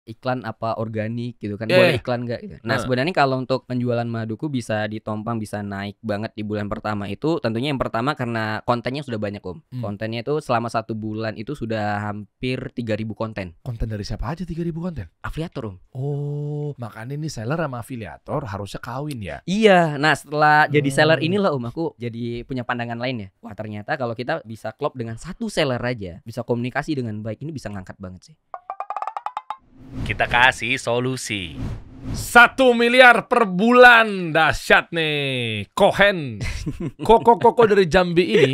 iklan apa organik gitu kan, Iya, boleh iya. iklan nggak gitu. Nah sebenarnya kalau untuk penjualan maduku bisa ditompang, bisa naik banget di bulan pertama itu tentunya yang pertama karena kontennya sudah banyak Om. Kontennya itu selama 1 bulan itu sudah hampir 3.000 konten. Konten dari siapa aja 3.000 konten? Afiliator Om. Oh, makanya nih seller sama afiliator harusnya kawin ya? Iya, nah setelah jadi seller inilah Om aku jadi punya pandangan lain ya. Wah ternyata kalau kita bisa klop dengan satu seller aja, bisa komunikasi dengan baik, ini bisa ngangkat banget sih. Kita kasih solusi. 1 miliar per bulan, dahsyat nih. Kohen, koko dari Jambi ini.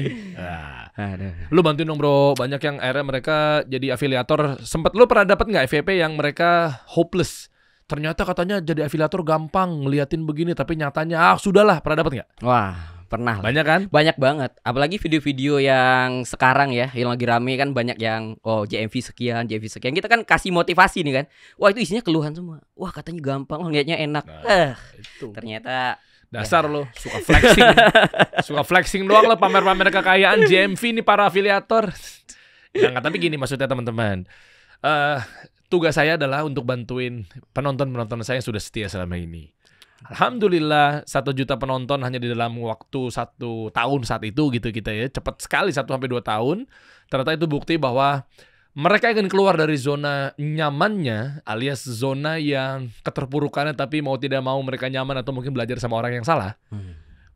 Lu bantuin dong bro, banyak yang akhirnya mereka jadi afiliator. Sempet lu pernah dapat nggak FYP yang mereka hopeless? Ternyata katanya jadi afiliator gampang, ngeliatin begini, tapi nyatanya sudahlah. Pernah dapat nggak? Wah pernah. Banyak kan? Banyak banget. Apalagi video-video yang sekarang ya, yang lagi rame kan banyak yang JMV sekian, JMV sekian. Kita kan kasih motivasi nih kan. Wah itu isinya keluhan semua. Wah katanya gampang, lihatnya enak. Itu. Ternyata dasar lo suka flexing. Suka flexing doang lo, pamer-pamer kekayaan JMV nih para afiliator. Ya nggak, tapi gini maksudnya teman-teman. Tugas saya adalah untuk bantuin penonton-penonton saya yang sudah setia selama ini. Alhamdulillah 1 juta penonton hanya di dalam waktu 1 tahun saat itu gitu kita ya. Cepat sekali 1-2 tahun. Ternyata itu bukti bahwa mereka ingin keluar dari zona nyamannya, alias zona yang keterpurukannya, tapi mau tidak mau mereka nyaman atau mungkin belajar sama orang yang salah.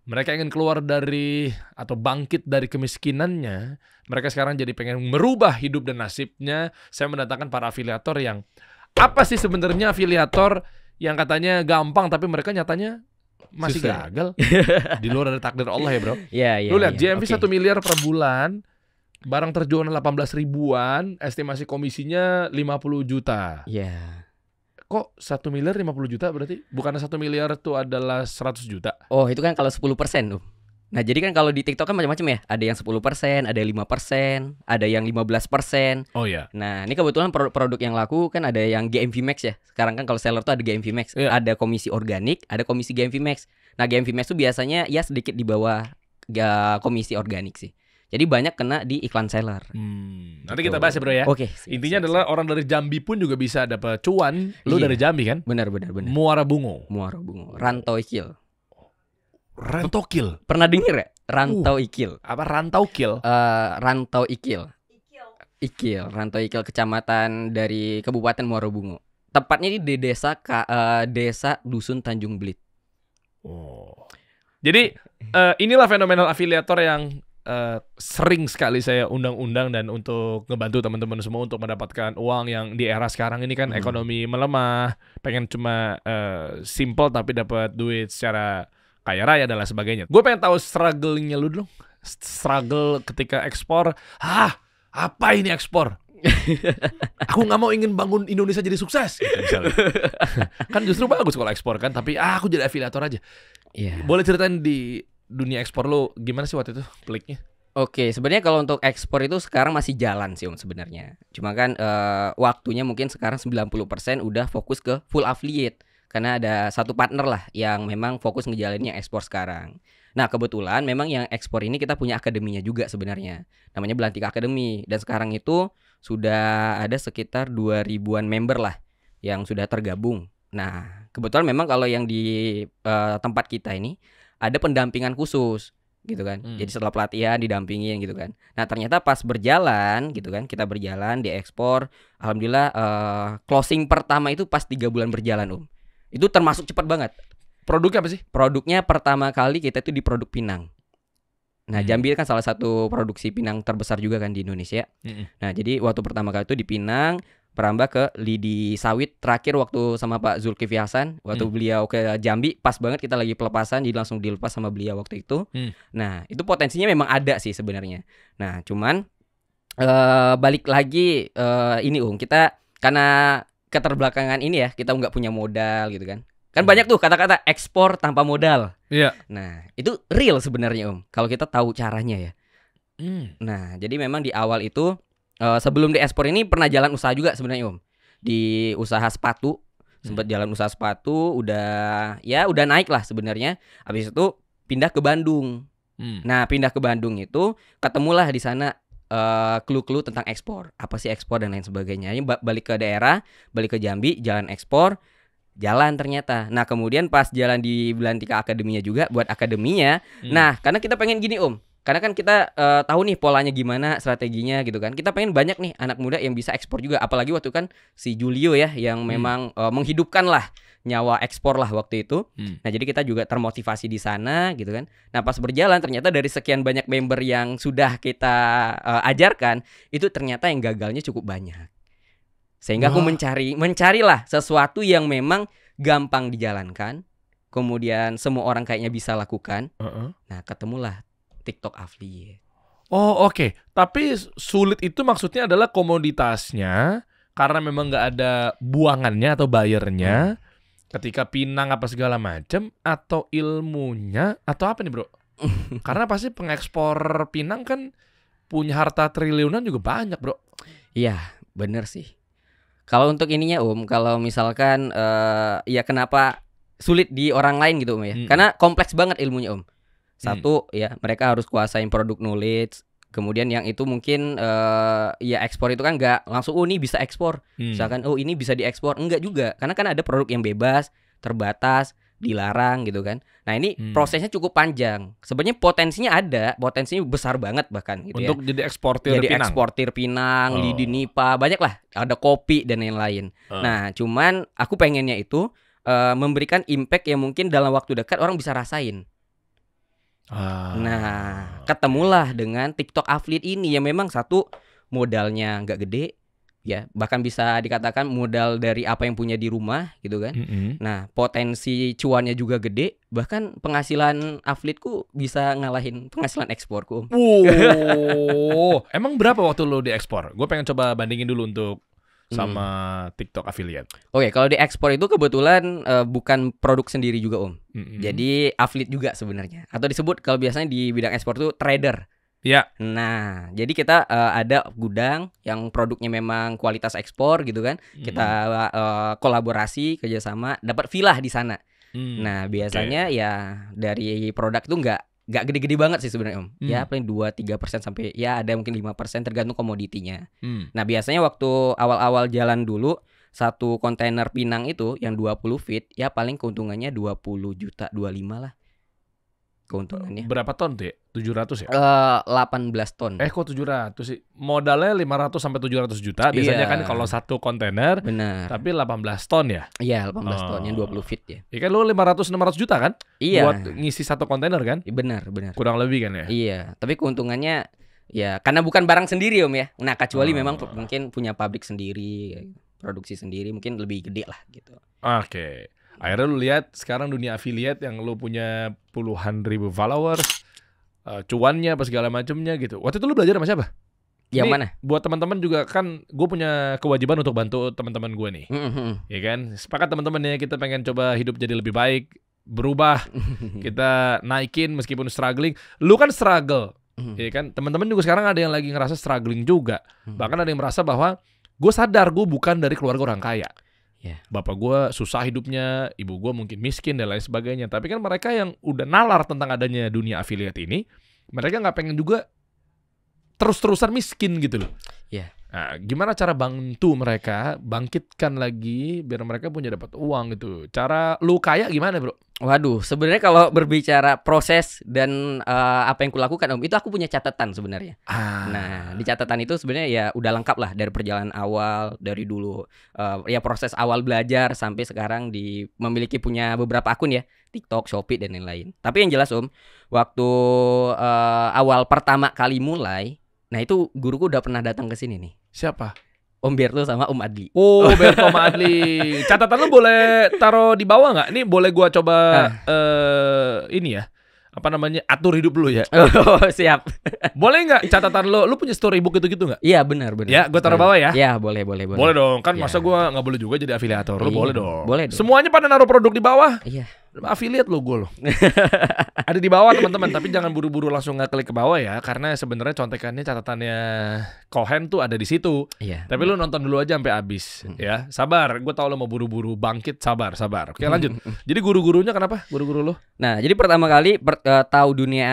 Mereka ingin keluar dari atau bangkit dari kemiskinannya. Mereka sekarang jadi pengen merubah hidup dan nasibnya. Saya mendatangkan para afiliator yang apa sih sebenarnya afiliator yang katanya gampang tapi mereka nyatanya masih susah. gagal. Di luar dari takdir Allah ya bro. Iya. Lu lihat JMV 1 miliar per bulan, barang terjual 18 ribuan, estimasi komisinya 50 juta. Iya. Kok 1 miliar 50 juta berarti? Bukannya 1 miliar itu adalah 100 juta? Oh itu kan kalau 10% tuh. Nah jadi kan kalau di TikTok kan macam-macam ya. Ada yang 10%, ada yang 5%, ada yang 15%. Oh ya. Nah ini kebetulan produk yang laku kan ada yang GMV Max ya. Sekarang kan kalau seller tuh ada GMV Max. Iya. Ada komisi organik, ada komisi GMV Max. Nah GMV Max tuh biasanya ya sedikit di bawah komisi organik sih. Jadi banyak kena di iklan seller. Nanti kita bahas ya bro ya. Oke. Intinya adalah orang dari Jambi pun juga bisa dapat cuan. Lu Iya. dari Jambi kan? Benar. Muara Bungo. Muara Bungo. Rantau Ikil. Rantokil. Pernah denger ya? Rantau Ikil. Apa Rantau Kil? Rantau Ikil. Ikil, Rantau Ikil, kecamatan dari Kabupaten Muara Bungo. Tepatnya di desa Dusun Tanjung Belit. Oh. Jadi inilah fenomenal afiliator yang sering sekali saya undang-undang dan untuk ngebantu teman-teman semua untuk mendapatkan uang yang di era sekarang ini kan ekonomi melemah, pengen cuma simple tapi dapat duit secara kaya raya dan lain sebagainya. Gue pengen tahu struggle-nya lu dong. Struggle ketika ekspor. Apa ini ekspor? Aku nggak mau ingin bangun Indonesia jadi sukses gitu misalnya. Kan justru bagus kalau ekspor kan, tapi aku jadi afiliator aja. Iya. Boleh ceritain di dunia ekspor lo gimana sih waktu itu peliknya? Oke, sebenarnya kalau untuk ekspor itu sekarang masih jalan sih Om sebenarnya. Cuma kan waktunya mungkin sekarang 90% udah fokus ke full affiliate. Karena ada satu partner lah yang memang fokus ngejalanin yang ekspor sekarang. Nah kebetulan memang yang ekspor ini kita punya akademinya juga sebenarnya. Namanya Belantika Academy. Dan sekarang itu sudah ada sekitar 2.000-an member lah yang sudah tergabung. Nah kebetulan memang kalau yang di tempat kita ini ada pendampingan khusus gitu kan. Jadi setelah pelatihan didampingin gitu kan. Nah ternyata pas berjalan gitu kan, kita berjalan di ekspor, alhamdulillah closing pertama itu pas 3 bulan berjalan Om. Itu termasuk cepat banget. Produknya apa sih? Produknya pertama kali kita itu di produk pinang. Nah Jambi kan salah satu produksi pinang terbesar juga kan di Indonesia. Nah jadi waktu pertama kali itu di Pinang, merambah ke lidi sawit. Terakhir waktu sama Pak Zulkifli Hasan, waktu beliau ke Jambi, pas banget kita lagi pelepasan, jadi langsung dilepas sama beliau waktu itu. Nah itu potensinya memang ada sih sebenarnya. Nah cuman balik lagi ini kita karena keterbelakangan ini ya, kita nggak punya modal gitu kan. Kan banyak tuh kata-kata ekspor tanpa modal. Iya. Nah itu real sebenarnya Om, kalau kita tahu caranya ya. Nah jadi memang di awal itu sebelum di ekspor ini pernah jalan usaha juga sebenarnya Om. Di usaha sepatu, sempat jalan usaha sepatu, udah naik lah sebenarnya. Habis itu pindah ke Bandung. Nah pindah ke Bandung itu ketemulah di sana clue-clue tentang ekspor. Apa sih ekspor dan lain sebagainya. Ini balik ke daerah, balik ke Jambi, jalan ekspor, jalan ternyata. Nah, kemudian pas jalan di Belantika Akademinya juga buat akademinya. Nah, karena kita pengen gini Om. Karena kan kita tahu nih polanya gimana, strateginya gitu kan. Kita pengen banyak nih anak muda yang bisa ekspor juga. Apalagi waktu kan si Julio ya yang memang menghidupkan lah nyawa ekspor lah waktu itu. Nah, jadi kita juga termotivasi di sana gitu kan. Nah, pas berjalan ternyata dari sekian banyak member yang sudah kita ajarkan, itu ternyata yang gagalnya cukup banyak. Sehingga aku mencarilah sesuatu yang memang gampang dijalankan, kemudian semua orang kayaknya bisa lakukan. Nah, ketemulah TikTok affiliate. Oh, oke. Tapi sulit itu maksudnya adalah komoditasnya karena memang nggak ada buangannya atau bayarnya. Ketika pinang apa segala macam, atau ilmunya atau apa nih, Bro? Karena pasti pengekspor pinang kan punya harta triliunan juga banyak, Bro. Iya, bener sih. Kalau untuk ininya kalau misalkan ya kenapa sulit di orang lain gitu ya? Karena kompleks banget ilmunya Satu ya mereka harus kuasain produk knowledge. Kemudian yang itu mungkin ya ekspor itu kan nggak langsung ini bisa ekspor. Misalkan ini bisa diekspor, enggak juga. Karena kan ada produk yang bebas, terbatas, dilarang gitu kan. Nah, ini prosesnya cukup panjang. Sebenarnya potensinya ada, potensinya besar banget bahkan gitu untuk ya. jadi eksportir jadi pinang. eksportir pinang, lidi nipa, banyak lah. Ada kopi dan lain-lain. Nah, cuman aku pengennya itu memberikan impact yang mungkin dalam waktu dekat orang bisa rasain. Nah, ketemulah dengan TikTok affiliate ini yang memang satu modalnya nggak gede, ya bahkan bisa dikatakan modal dari apa yang punya di rumah gitu kan. Nah, potensi cuannya juga gede, bahkan penghasilan affiliateku bisa ngalahin penghasilan eksporku. Emang berapa waktu lo diekspor? Gue pengen coba bandingin dulu untuk sama TikTok affiliate. Oke, kalau di ekspor itu kebetulan bukan produk sendiri juga Jadi affiliate juga sebenarnya. Atau disebut kalau biasanya di bidang ekspor itu trader. Ya. Nah, jadi kita ada gudang yang produknya memang kualitas ekspor gitu kan. Kita kolaborasi kerjasama, dapat villa di sana. Nah, biasanya ya dari produk itu nggak gede-gede banget sih sebenarnya Ya paling 2-3% sampai ya ada mungkin 5% tergantung komoditinya. Nah, biasanya waktu awal-awal jalan dulu satu kontainer pinang itu yang 20 feet ya paling keuntungannya 20 juta 25 lah. Keuntungannya. Berapa ton tuh ya? 700 ya? 18 ton. Kok 700 sih? Modalnya 500 sampai 700 juta biasanya kan kalau satu kontainer. Benar. Tapi 18 ton ya? Iya, 18 ton yang 20 feet ya. Iya kan lo 500-600 juta kan? Iya. Buat ngisi satu kontainer kan? Benar. Kurang lebih kan ya? Iya, tapi keuntungannya ya karena bukan barang sendiri ya. Nah, kecuali memang mungkin punya pabrik sendiri, produksi sendiri mungkin lebih gede lah gitu. Oke. Akhirnya lu lihat sekarang dunia affiliate yang lu punya puluhan ribu followers, cuannya apa segala macamnya gitu. Waktu itu lu belajar sama siapa? Yang Ini mana? Buat teman-teman juga kan gue punya kewajiban untuk bantu teman-teman gue nih. Ya kan? Sepakat teman-teman ya, kita pengen coba hidup jadi lebih baik, berubah. Kita naikin meskipun struggling. Lu kan struggle. Ya kan? Teman-teman juga sekarang ada yang lagi ngerasa struggling juga. Bahkan ada yang merasa bahwa gue sadar gue bukan dari keluarga orang kaya. Bapak gue susah hidupnya, ibu gue mungkin miskin dan lain sebagainya. Tapi kan mereka yang udah nalar tentang adanya dunia affiliate ini, mereka nggak pengen juga terus-terusan miskin gitu loh. Nah, gimana cara bantu mereka bangkitkan lagi biar mereka punya dapat uang gitu? Cara lu kaya gimana, Bro? Waduh, sebenarnya kalau berbicara proses dan apa yang kulakukan itu aku punya catatan sebenarnya. Nah, di catatan itu sebenarnya ya udah lengkap lah dari perjalanan awal, dari dulu ya proses awal belajar sampai sekarang memiliki punya beberapa akun ya, TikTok, Shopee dan lain-lain. Tapi yang jelas waktu awal pertama kali mulai, nah itu guruku udah pernah datang ke sini nih. Siapa? Om Berto sama Om Adli. Berto sama Adli. Catatan lu boleh taruh di bawah nggak? Ini boleh gua coba ini ya. Apa namanya? Atur hidup lu ya. Siap. Boleh nggak catatan lu punya storybook gitu-gitu nggak? Iya, benar. Ya, gua taruh bawah ya. Iya, boleh. Boleh dong. Kan masa gua nggak boleh juga jadi afiliator. Lu boleh dong. Boleh dong. Semuanya pada naruh produk di bawah. Iya. Affiliate lo gue loh. Ada di bawah teman-teman, tapi jangan buru-buru langsung ngeklik ke bawah ya, karena sebenarnya contekannya catatannya Cohen tuh ada di situ. Iya. Tapi lu nonton dulu aja sampai habis ya. Sabar, gue tau lo mau buru-buru bangkit, sabar. Oke, lanjut. Jadi guru-gurunya kenapa? Guru-guru lo? Nah, jadi pertama kali tahu dunia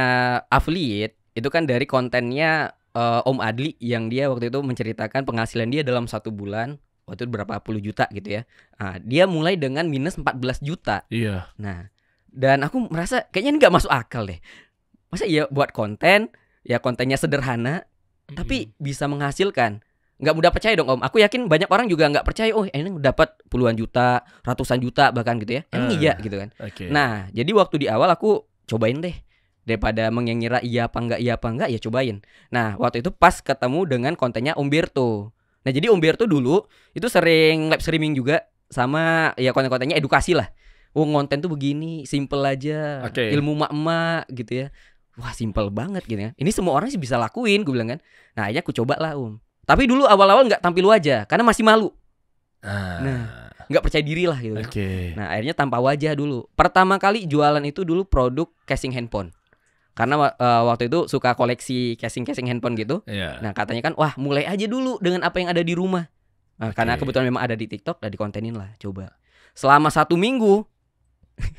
affiliate itu kan dari kontennya Om Adli yang dia waktu itu menceritakan penghasilan dia dalam 1 bulan waktu itu berapa puluh juta gitu ya. Nah, dia mulai dengan minus 14 juta. Iya. Nah, dan aku merasa kayaknya ini nggak masuk akal deh. Masa iya buat konten, ya kontennya sederhana, tapi bisa menghasilkan. Nggak mudah percaya dong Om. Aku yakin banyak orang juga nggak percaya. Oh ini dapat puluhan juta, ratusan juta bahkan gitu ya. Emang iya gitu kan. Oke. Nah, jadi waktu di awal aku cobain deh. Daripada mengira iya apa enggak ya cobain. Nah, waktu itu pas ketemu dengan kontennya Om Berto. Nah, jadi Om Berto dulu itu sering live streaming juga sama ya konten-kontennya edukasi lah. Oh, konten tuh begini, simple aja. Oke. Ilmu mak-mak gitu ya. Wah, simple banget gitu ya. Ini semua orang sih bisa lakuin, gue bilang kan. Nah, akhirnya aku coba lah Om. Tapi dulu awal-awal nggak tampil wajah karena masih malu. Nah, nggak percaya diri lah gitu. Oke. Nah, akhirnya tanpa wajah dulu. Pertama kali jualan itu dulu produk casing handphone. Karena waktu itu suka koleksi casing-casing handphone gitu. Iya. Nah, katanya kan, wah mulai aja dulu dengan apa yang ada di rumah. Nah, karena Oke. kebetulan memang ada di TikTok, dan dikontenin lah, coba. Selama 1 minggu,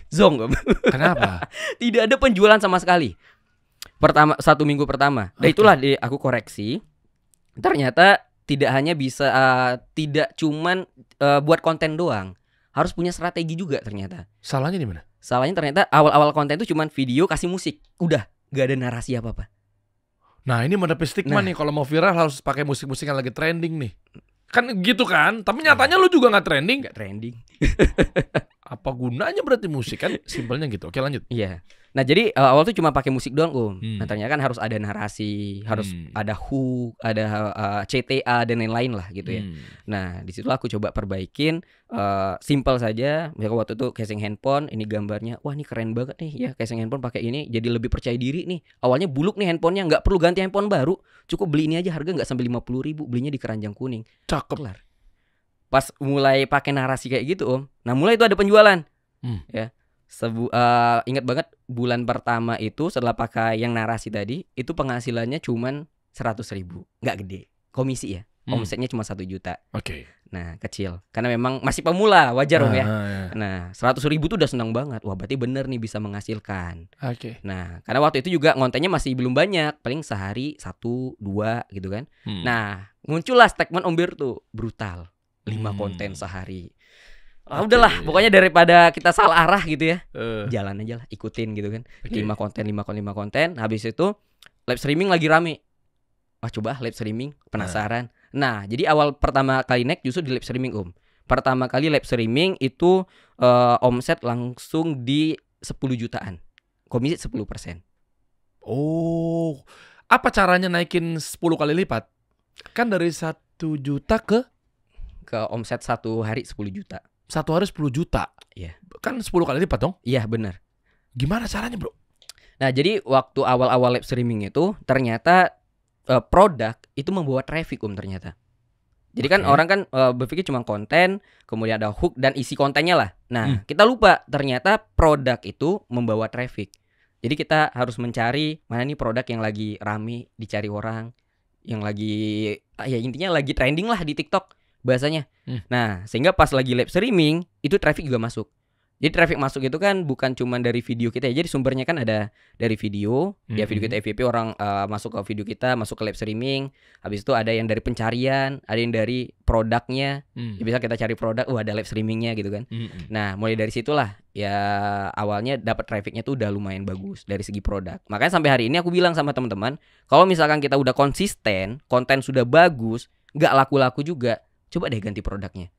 zong, Om. Kenapa? Tidak ada penjualan sama sekali. 1 minggu pertama. Dan Oke. itulah aku koreksi. Ternyata tidak hanya bisa, tidak cuman buat konten doang. Harus punya strategi juga ternyata. Salahnya di mana? Salahnya ternyata awal-awal konten itu cuman video kasih musik. Udah, gak ada narasi apa-apa. Nah, ini menepis stigma Nah. nih, kalau mau viral harus pakai musik-musik yang lagi trending nih. Kan gitu kan? Tapi nyatanya lu juga nggak trending. Gak trending. Apa gunanya berarti musik kan? Simpelnya gitu. Oke, lanjut. Iya. Nah, jadi awal tuh cuma pakai musik doang, Om. Nah, Hmm. ternyata kan harus ada narasi, harus Hmm. ada hook, ada CTA dan lain-lain lah gitu ya. Hmm. Nah, di situ aku coba perbaikin, simple saja. Misalnya waktu itu casing handphone, ini gambarnya, wah ini keren banget nih ya casing handphone pakai ini, jadi lebih percaya diri nih. Awalnya buluk nih handphonenya, nggak perlu ganti handphone baru, cukup beli ini aja, harga nggak sampai 50.000, belinya di Keranjang Kuning. Cakep. Kelar. Pas mulai pakai narasi kayak gitu Om, nah mulai itu ada penjualan. Ya, ingat banget bulan pertama itu setelah pakai yang narasi tadi, itu penghasilannya cuman 100.000, nggak gede, komisi ya. Omsetnya cuma 1 juta. Oke. Nah, kecil. Karena memang masih pemula, wajar Om ya. Ya. Nah, 100.000 tuh udah senang banget. Wah, berarti bener nih bisa menghasilkan. Oke. Nah, karena waktu itu juga kontennya masih belum banyak, paling sehari 1, 2 gitu kan. Nah, muncullah statement Om Berto, brutal, 5 konten sehari. Oke. Udahlah, pokoknya daripada kita salah arah gitu ya, Eh, jalan aja lah, ikutin gitu kan. Oke. 5 konten. Habis itu live streaming lagi rame. Wah, coba live streaming, penasaran. Nah, jadi awal pertama kali naik justru di live streaming Om. Pertama kali live streaming itu omset langsung di 10 jutaan. Komisi 10%. Oh, apa caranya naikin 10 kali lipat? Kan dari 1 juta ke Ke omset 1 hari 10 juta. 1 hari 10 juta. Iya. Kan 10 kali lipat dong. Iya, benar. Gimana caranya, Bro? Nah, jadi waktu awal-awal live streaming itu ternyata produk itu membawa traffic Om ternyata. Jadi kan Oke. orang kan berpikir cuma konten, kemudian ada hook dan isi kontennya lah. Nah, kita lupa ternyata produk itu membawa traffic. Jadi kita harus mencari mana nih produk yang lagi rame dicari orang, yang lagi ya intinya lagi trending lah di TikTok bahasanya. Nah, sehingga pas lagi live streaming itu traffic juga masuk. Jadi traffic masuk itu kan bukan cuma dari video kita ya. Jadi sumbernya kan ada dari video, ya video kita FYP orang masuk ke video kita, masuk ke live streaming. Habis itu ada yang dari pencarian, ada yang dari produknya. Ya bisa kita cari produk, ada live streamingnya gitu kan. Nah, mulai dari situlah ya awalnya dapat trafficnya tuh udah lumayan bagus dari segi produk. Makanya sampai hari ini aku bilang sama teman-teman, kalau misalkan kita udah konsisten, konten sudah bagus, nggak laku-laku juga, coba deh ganti produknya.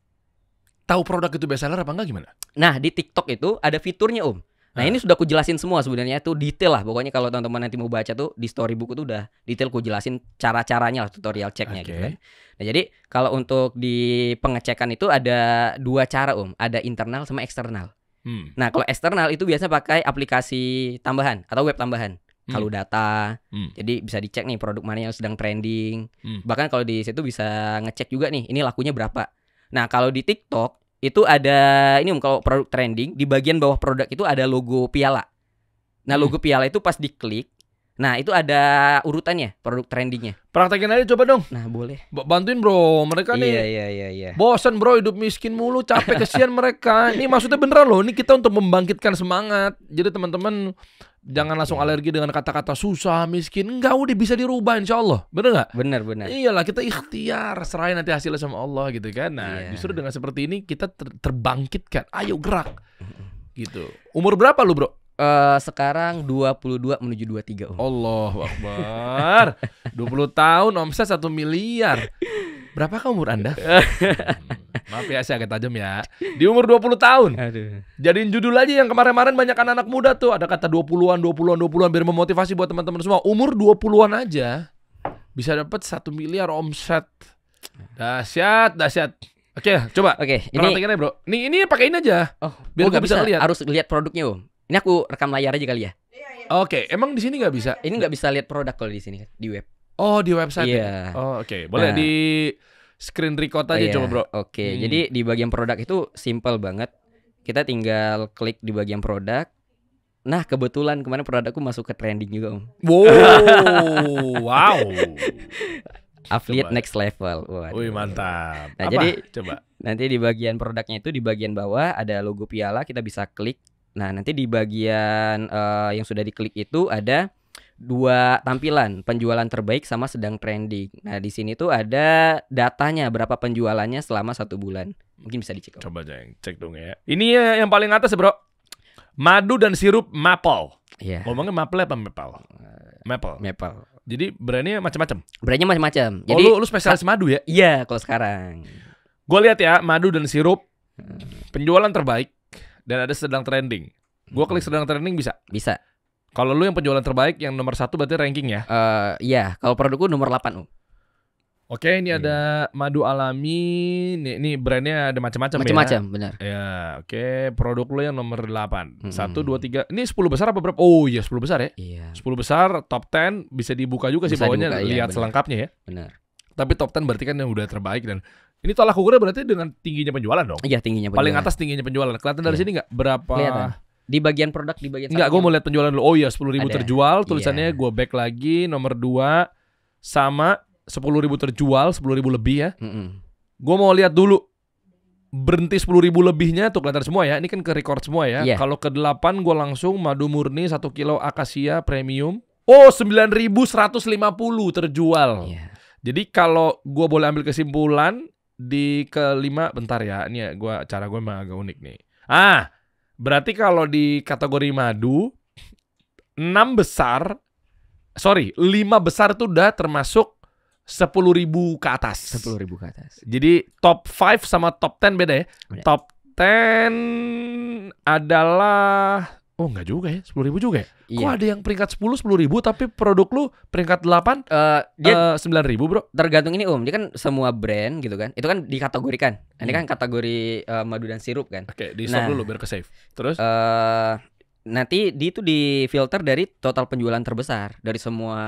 Tahu produk itu bestseller apa enggak gimana? Nah, di TikTok itu ada fiturnya Om. Nah, ini sudah aku jelasin semua sebenarnya, tuh detail lah. Pokoknya kalau teman-teman nanti mau baca tuh di storybook itu udah detail aku jelasin cara-caranya lah, tutorial ceknya gitu kan. Nah, jadi kalau untuk di pengecekan itu ada 2 cara Om, ada internal sama eksternal. Nah, kalau eksternal itu biasanya pakai aplikasi tambahan atau web tambahan. Kalau data, jadi bisa dicek nih produk mana yang sedang trending. Bahkan kalau di situ bisa ngecek juga nih, ini lakunya berapa. Nah, kalau di TikTok itu ada ini Om, kalau produk trending di bagian bawah produk itu ada logo piala. Nah, logo piala itu pas diklik, nah itu ada urutannya produk trendingnya. Praktekin aja coba dong. Nah, boleh. Bantuin Bro, mereka nih Iya. bosan Bro hidup miskin mulu, capek, kesian mereka. Ini maksudnya beneran loh, ini kita untuk membangkitkan semangat. Jadi teman-teman Jangan langsung Oke. alergi dengan kata-kata susah, miskin. Enggak, udah bisa dirubah insya Allah. Bener nggak? Benar. Iyalah, kita ikhtiar, serahin nanti hasilnya sama Allah gitu kan. Nah, Iya. justru dengan seperti ini kita terbangkitkan. Ayo gerak. Gitu. Umur berapa lu, Bro? Sekarang 22 menuju 23 Om. Allahu Akbar. 20 tahun omset 1 miliar. Berapakah umur Anda? Maaf ya, saya agak tajam ya. Di umur 20 tahun. Aduh. Jadiin judul aja yang kemarin-kemarin banyak anak muda tuh. Ada kata 20-an biar memotivasi buat teman-teman semua. Umur 20-an aja bisa dapat 1 miliar omset. Dahsyat. Oke, coba. Oke, Praktekin aja, Bro. Ini pakai ini aja. Biar nggak gua bisa ngeliat. Harus lihat produknya Om. Ini aku rekam layar aja kali ya. Oke, emang di sini nggak bisa? Ini nggak bisa lihat produk kalau di sini kan, di web. Oh, di website. Iya. Ya? Oh, oke. Boleh Nah. di screen record aja Iya, coba, Bro. Oke, jadi di bagian produk itu simple banget. Kita tinggal klik di bagian produk. Nah, kebetulan kemarin produkku masuk ke trending juga Om. Wow. Affiliate Coba. next level. Waduh. Wih, mantap. Nah, Apa? jadi Coba. nanti di bagian produknya itu di bagian bawah ada logo piala, kita bisa klik. Nah, nanti di bagian yang sudah diklik itu ada 2 tampilan, penjualan terbaik sama sedang trending. Nah, di sini tuh ada datanya berapa penjualannya selama 1 bulan. Mungkin bisa dicek. Om. Coba cek dong ya. Ini ya yang paling atas, Bro. Madu dan sirup maple. Iya. Ngomongnya maple apa maple? Maple. Maple. Jadi brandnya macam-macam. Brandnya macam-macam. Oh, Jadi lu spesialis madu ya? iya kalau sekarang. Gue lihat ya, madu dan sirup penjualan terbaik dan ada sedang trending. Gue klik sedang trending bisa. Bisa. Kalau lu yang penjualan terbaik yang nomor 1 berarti ranking ya. Iya, kalau produkku nomor 8 Om. Oke, ini ada madu alami. Ini brandnya ada macam-macam ya. Macam-macam, benar. Ya, oke. Produk lu yang nomor 8. Mm-mm. 1, 2, 3. Ini 10 besar apa berapa? Oh iya, 10 besar ya. Iya, 10 besar, top 10 bisa dibuka juga sih Bisa bawahnya, dibuka, iya, lihat benar. selengkapnya ya. benar. Tapi top 10 berarti kan yang udah terbaik dan ini tolak ukurnya berarti dengan tingginya penjualan dong. Iya, tingginya Paling penjualan. atas tingginya penjualan. Kelihatan dari Iya. sini nggak berapa? Kelihatan. Di bagian produk di bagian Enggak, gue samping. mau lihat penjualan dulu. Oh iya, 10.000 Ada. terjual. Tulisannya Iya. gue back lagi nomor 2 sama 10.000 terjual, 10.000 lebih ya. Mm-mm. Gue mau lihat dulu. Berhenti 10.000 lebihnya tuh kelihatan semua ya. Ini kan ke record semua ya. Iya. Kalau ke 8 gue langsung madu murni 1 kilo akasia premium. Oh, 9.150 terjual. Iya. Jadi kalau gue boleh ambil kesimpulan di kelima, bentar ya. Ini ya cara gue emang agak unik nih. Berarti kalau di kategori madu 5 besar tuh udah termasuk 10.000 ke atas. 10.000 ke atas. Jadi top 5 sama top 10 beda ya. Beda. Top 10 adalah enggak juga ya, 10.000 juga ya. Kok Iya. ada yang peringkat 10.000 tapi produk lu peringkat 8 Dia 9.000, Bro. tergantung ini Om. Dia kan semua brand gitu kan. Itu kan dikategorikan. Nah, ini kan kategori madu dan sirup kan. Oke, di stop Nah. dulu biar ke save. Terus Nanti itu difilter dari total penjualan terbesar dari semua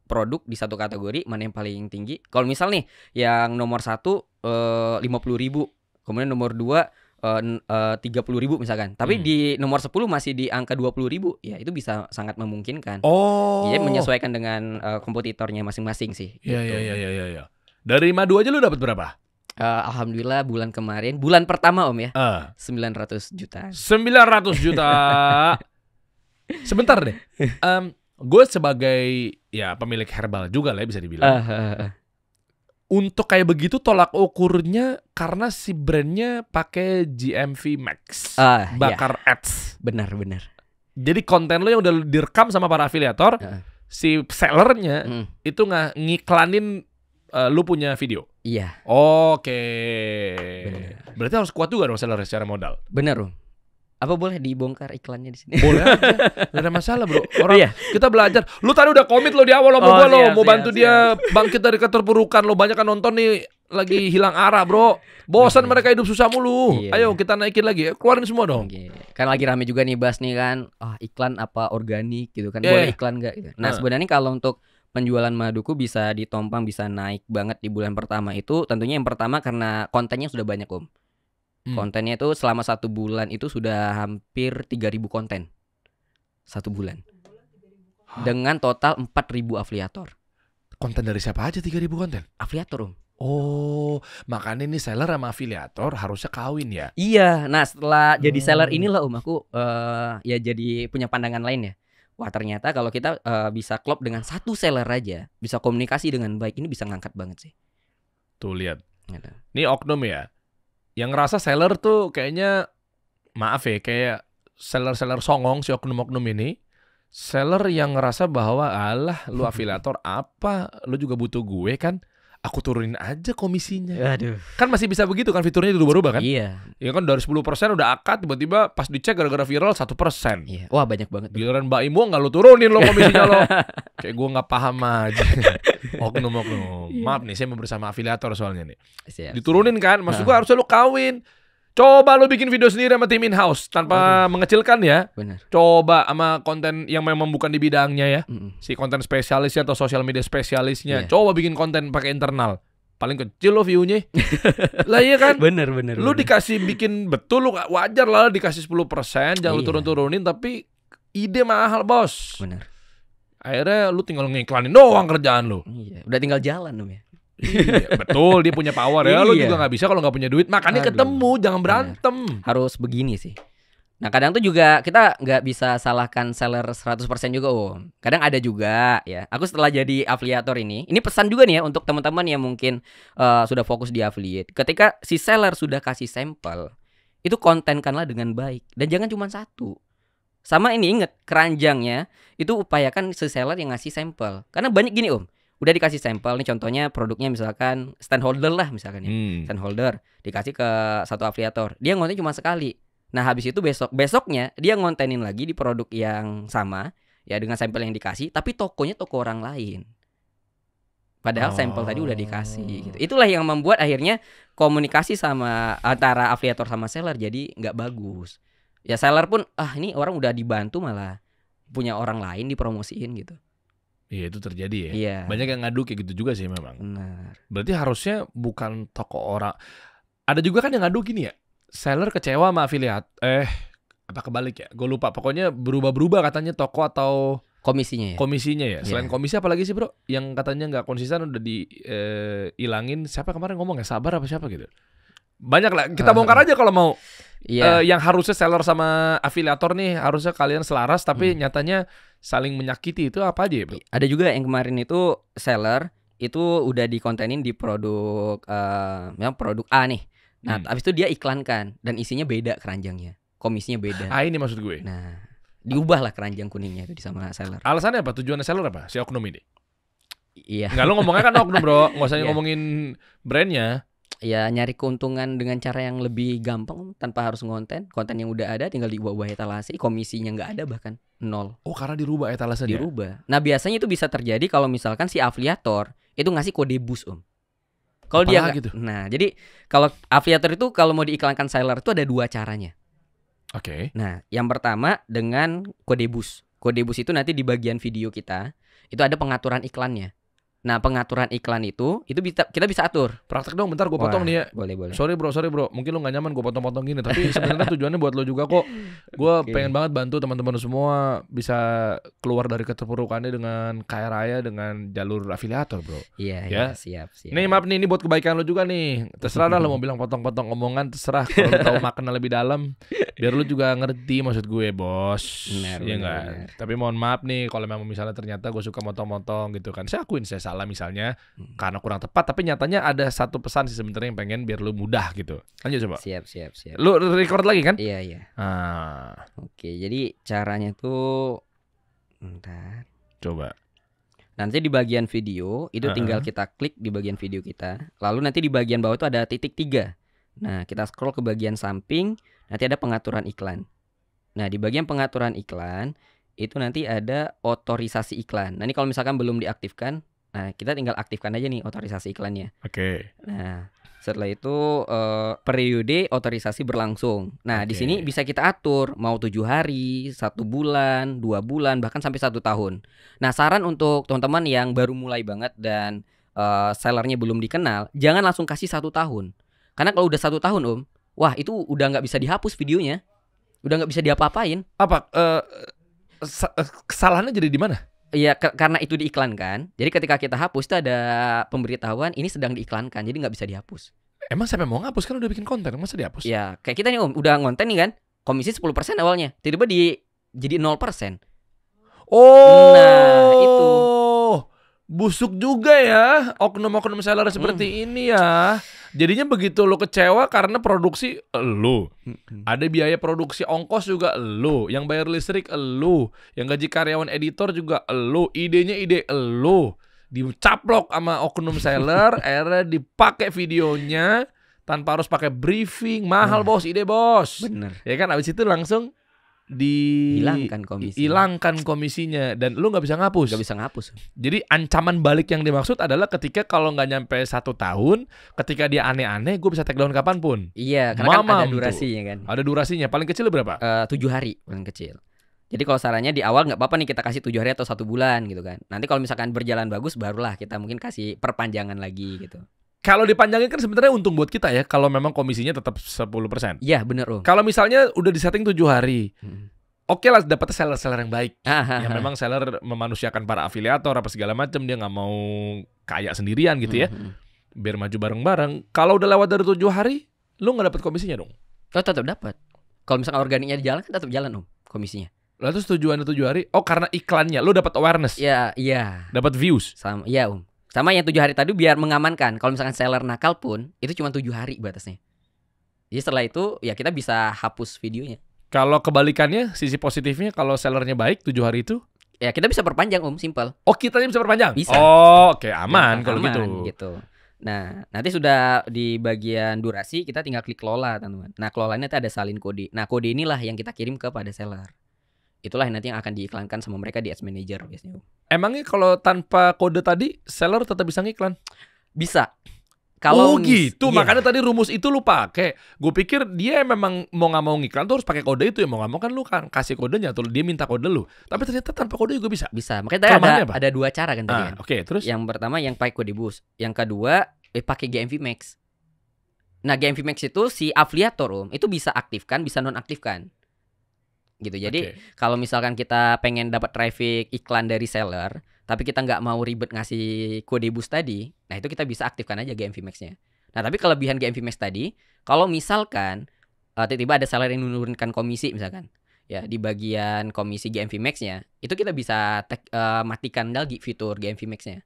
produk di satu kategori mana yang paling tinggi. Kalau misal nih yang nomor 1 50.000, kemudian nomor 2 30.000 misalkan. Tapi di nomor 10 masih di angka 20.000, ya itu bisa sangat memungkinkan. Jadi menyesuaikan dengan kompetitornya masing-masing sih. Iya, gitu. iya. Dari madu aja lu dapat berapa? Alhamdulillah bulan kemarin, bulan pertama Om ya, 900 juta. 900 juta. Sebentar deh. Gue sebagai ya pemilik herbal juga lah ya bisa dibilang. Untuk kayak begitu tolak ukurnya karena si brandnya pakai GMV Max, bakar ads. Benar. Jadi konten lo yang udah direkam sama para afiliator, si sellernya itu nggak ngiklanin lu punya video. Iya. Oke. Bener. Berarti harus kuat juga dong seller secara modal. Bener Om. Apa boleh dibongkar iklannya di sini? Boleh aja, gak ada masalah bro. Orang Iya. kita belajar. Lu tadi udah komit lo di awal sama gua lo, siap, mau siap, bantu dia bangkit dari keterpurukan. Lo banyak kan nonton nih lagi hilang arah bro. Bosan mereka hidup susah mulu. Iya. Ayo kita naikin lagi. Keluarin semua dong. Oke. Kan lagi rame juga nih bahas nih kan, iklan apa organik gitu kan, Iya, boleh iya. iklan nggak? Gitu. Nah sebenarnya kalau untuk penjualan maduku bisa ditompang, bisa naik banget di bulan pertama itu tentunya yang pertama karena kontennya sudah banyak Om. Kontennya itu selama 1 bulan itu sudah hampir 3.000 konten 1 bulan. Dengan total 4.000 afiliator. Konten dari siapa aja 3.000 konten? Afiliator Om. Oh, makanya ini seller sama afiliator harusnya kawin ya. Iya, nah setelah jadi seller inilah Om aku ya jadi punya pandangan lain ya. wah ternyata kalau kita bisa klop dengan satu seller aja, bisa komunikasi dengan baik, ini bisa ngangkat banget sih. Tuh lihat. Gitu. Ini oknum ya. Yang ngerasa seller tuh kayaknya, maaf ya, kayak seller-seller songong si oknum-oknum ini. Seller yang ngerasa bahwa alah lu afiliator apa, lu juga butuh gue kan, aku turunin aja komisinya. Aduh. Kan masih bisa begitu kan, fiturnya dirubah-rubah kan? Iya. Ya kan dari 10% udah akad, tiba-tiba pas dicek gara-gara viral 1%. Iya. Wah banyak banget. Giliran Mbak Imo nggak lu turunin lo komisinya lo. Kayak gue nggak paham aja. Oknum-oknum. Maaf nih, saya mau bersama afiliator soalnya nih. Siap. Diturunin kan, maksud gue harusnya lu kawin. Coba lu bikin video sendiri sama tim in-house tanpa mengecilkan ya. Benar. Coba sama konten yang memang bukan di bidangnya ya. Mm-mm. Si konten spesialisnya atau sosial media spesialisnya. Iya. Coba bikin konten pakai internal. Paling kecil lo view-nya. Lah iya kan? Bener. Lu dikasih bikin betul, lu wajar lah dikasih 10%, jangan lu Iya. turun-turunin, tapi ide mahal bos. Bener. Akhirnya lu tinggal ngiklanin doang kerjaan lu. Iya. Udah tinggal jalan Om ya. Iya, betul, dia punya power ya. Lu Iya. juga nggak bisa kalau nggak punya duit. Makanya Aduh. ketemu, jangan berantem. Harus begini sih. Nah kadang tuh juga kita nggak bisa salahkan seller 100% juga Om. Kadang ada juga ya. Aku setelah jadi afiliator ini pesan juga nih ya untuk teman-teman yang mungkin sudah fokus di affiliate. Ketika si seller sudah kasih sampel, itu kontenkanlah dengan baik. Dan jangan cuma satu. Sama ini inget, keranjangnya itu upayakan si seller yang ngasih sampel. Karena banyak gini Om. Udah dikasih sampel nih, contohnya produknya misalkan stand holder lah misalkan ya. Stand holder dikasih ke satu afiliator. Dia ngonten cuma sekali. Nah habis itu besoknya dia ngontenin lagi di produk yang sama ya dengan sampel yang dikasih, tapi tokonya toko orang lain. Padahal sampel tadi udah dikasih gitu. Itulah yang membuat akhirnya komunikasi sama antara afiliator sama seller jadi nggak bagus. Ya seller pun ini orang udah dibantu malah punya orang lain dipromosiin gitu. Iya, itu terjadi ya. Iya. Banyak yang ngadu kayak gitu juga sih memang. Benar. Berarti harusnya bukan toko orang. Ada juga kan yang ngadu gini ya. Seller kecewa sama afiliat. Apa kebalik ya? Gue lupa. Pokoknya berubah-berubah katanya toko atau Komisinya ya. komisinya ya. Selain Iya. komisi apa lagi sih bro? Yang katanya nggak konsisten udah dihilangin. Siapa kemarin ngomong ya? Sabar apa siapa gitu? Banyak lah. Kita bongkar aja kalau mau. Iya. Yang harusnya seller sama afiliator nih harusnya kalian selaras, tapi nyatanya saling menyakiti, itu apa aja ya bro? Ada juga yang kemarin itu seller itu udah dikontenin di produk memang produk A nih. Nah, habis itu dia iklankan dan isinya beda keranjangnya. Komisinya beda. Ini maksud gue. Nah, diubahlah keranjang kuningnya itu sama seller. Alasannya apa? Tujuannya seller apa? Si oknum ini? Iya. Enggak, lo ngomongnya kan oknum bro. Nggak usah Iya. ngomongin brandnya. Ya nyari keuntungan dengan cara yang lebih gampang tanpa harus ngonten. Konten yang udah ada tinggal diubah-ubah etalase, komisinya nggak ada bahkan 0. Oh, karena dirubah etalasenya. Dirubah. Nah, biasanya itu bisa terjadi kalau misalkan si afiliator itu ngasih kode boost, Om. Kalau dia Apalagi nggak- tuh? Nah, jadi kalau afiliator itu kalau mau diiklankan seller itu ada 2 caranya. Oke. Nah, yang pertama dengan kode boost. Kode boost itu nanti di bagian video kita itu ada pengaturan iklannya. Nah, pengaturan iklan itu kita bisa atur. Praktek dong, bentar gue potong Wah, nih ya. Boleh. Sorry bro, mungkin lo gak nyaman gue potong-potong gini. Tapi sebenarnya tujuannya buat lo juga kok. Gue Oke. pengen banget bantu teman-teman semua bisa keluar dari keterpurukannya dengan kaya raya dengan jalur afiliator bro. Iya, Ya. siap. Nih maaf nih, ini buat kebaikan lo juga nih. Terserah lah lo mau bilang potong-potong omongan, terserah. Kalau lo tahu makna lebih dalam, biar lo juga ngerti maksud gue bos. Benar, Iya benar, nggak? benar. Tapi mohon maaf nih kalau memang misalnya ternyata gue suka motong-motong gitu kan. Saya akuin saya salah misalnya karena kurang tepat. Tapi nyatanya ada satu pesan sih sebenarnya yang pengen biar lo mudah gitu. Lanjut coba. Siap. Lo record lagi kan? Iya. Oke, jadi caranya tuh bentar. Coba. Nanti di bagian video itu tinggal kita klik di bagian video kita. Lalu nanti di bagian bawah itu ada titik 3. Nah, kita scroll ke bagian samping, nanti ada pengaturan iklan. Nah, di bagian pengaturan iklan itu nanti ada otorisasi iklan. Nah, ini kalau misalkan belum diaktifkan, nah kita tinggal aktifkan aja nih otorisasi iklannya. Oke. Nah, setelah itu periode otorisasi berlangsung. Nah, di Oke. sini bisa kita atur mau 7 hari, 1 bulan, 2 bulan, bahkan sampai 1 tahun. Nah, saran untuk teman-teman yang baru mulai banget dan sellernya belum dikenal, jangan langsung kasih 1 tahun. Karena kalau udah 1 tahun, Om, wah itu udah nggak bisa dihapus videonya, udah nggak bisa diapa-apain. Apa kesalahannya jadi di mana? Iya, karena itu diiklankan. Jadi ketika kita hapus itu ada pemberitahuan ini sedang diiklankan, jadi nggak bisa dihapus. Emang siapa yang mau ngapus, kan udah bikin konten, masa dihapus? Ya, kayak kita nih Om, udah ngonten nih kan, komisi 10% awalnya, tiba-tiba jadi 0%. Oh. Nah, itu. Busuk juga ya oknum-oknum seller seperti ini ya. Jadinya begitu lo kecewa karena produksi lo. Ada biaya produksi ongkos juga lo. Yang bayar listrik lo. Yang gaji karyawan editor juga lo. Idenya ide lo. Dicaplok sama oknum seller. Akhirnya dipakai videonya tanpa harus pakai briefing. Mahal bos, ide bos. Bener. Ya kan abis itu langsung hilangkan komisinya dan lu nggak bisa ngapus. Nggak bisa ngapus. Jadi ancaman balik yang dimaksud adalah ketika kalau nggak nyampe 1 tahun, ketika dia aneh-aneh, gue bisa take down kapanpun. Iya, karena kan ada Mamam durasinya kan. Ada durasinya. Paling kecil berapa? 7 hari paling kecil. Jadi kalau sarannya di awal nggak apa-apa nih kita kasih 7 hari atau 1 bulan gitu kan. Nanti kalau misalkan berjalan bagus barulah kita mungkin kasih perpanjangan lagi gitu. Kalau dipanjangin kan sebenarnya untung buat kita ya kalau memang komisinya tetap 10%. Iya bener Om. Kalau misalnya udah disetting 7 hari, oke lah dapat seller-seller yang baik. Yang memang seller memanusiakan para afiliator apa segala macam, dia nggak mau kaya sendirian gitu ya. Biar maju bareng-bareng. Kalau udah lewat dari 7 hari, lu nggak dapat komisinya dong? Oh tetap dapat. Kalau misalkan organiknya jalan kan tetap jalan Om komisinya. Lalu terus tujuannya 7 hari? Oh karena iklannya, lu dapat awareness. Iya. Dapat views. Sama iya Om. Sama yang 7 hari tadi biar mengamankan. Kalau misalkan seller nakal pun itu cuma 7 hari batasnya. Jadi setelah itu ya kita bisa hapus videonya. Kalau kebalikannya, sisi positifnya kalau sellernya baik 7 hari itu? Ya kita bisa perpanjang Om, simple. Oh kitanya bisa perpanjang? Bisa. Oh oke, aman kalau aman, gitu. Nah nanti sudah di bagian durasi kita tinggal klik kelola teman-teman. Nah kelolanya itu ada salin kode. Nah kode inilah yang kita kirim kepada seller. Itulah nanti yang akan diiklankan sama mereka di Ads Manager biasanya. Emangnya kalau tanpa kode tadi seller tetap bisa ngiklan? Bisa. Kalau gitu, iya. Makanya tadi rumus itu lu pakai. Gue pikir dia memang mau nggak mau ngiklan tuh harus pakai kode itu ya, mau nggak mau kan lu kan kasih kodenya atau dia minta kode lu. Tapi ternyata tanpa kode juga bisa. Bisa. Makanya tadi ada 2 cara kan tadi kan. Oke, terus? Yang pertama yang pakai kode boost, yang kedua pakai GMV Max. Nah GMV Max itu si afiliator Om itu bisa aktifkan, bisa nonaktifkan. Gitu. Jadi kalau misalkan kita pengen dapat traffic iklan dari seller, tapi kita nggak mau ribet ngasih kode boost tadi, nah itu kita bisa aktifkan aja GMV Max-nya. Nah tapi kelebihan GMV Max tadi, kalau misalkan tiba-tiba ada seller yang menurunkan komisi misalkan, ya di bagian komisi GMV Max-nya, itu kita bisa matikan lagi fitur GMV Max-nya.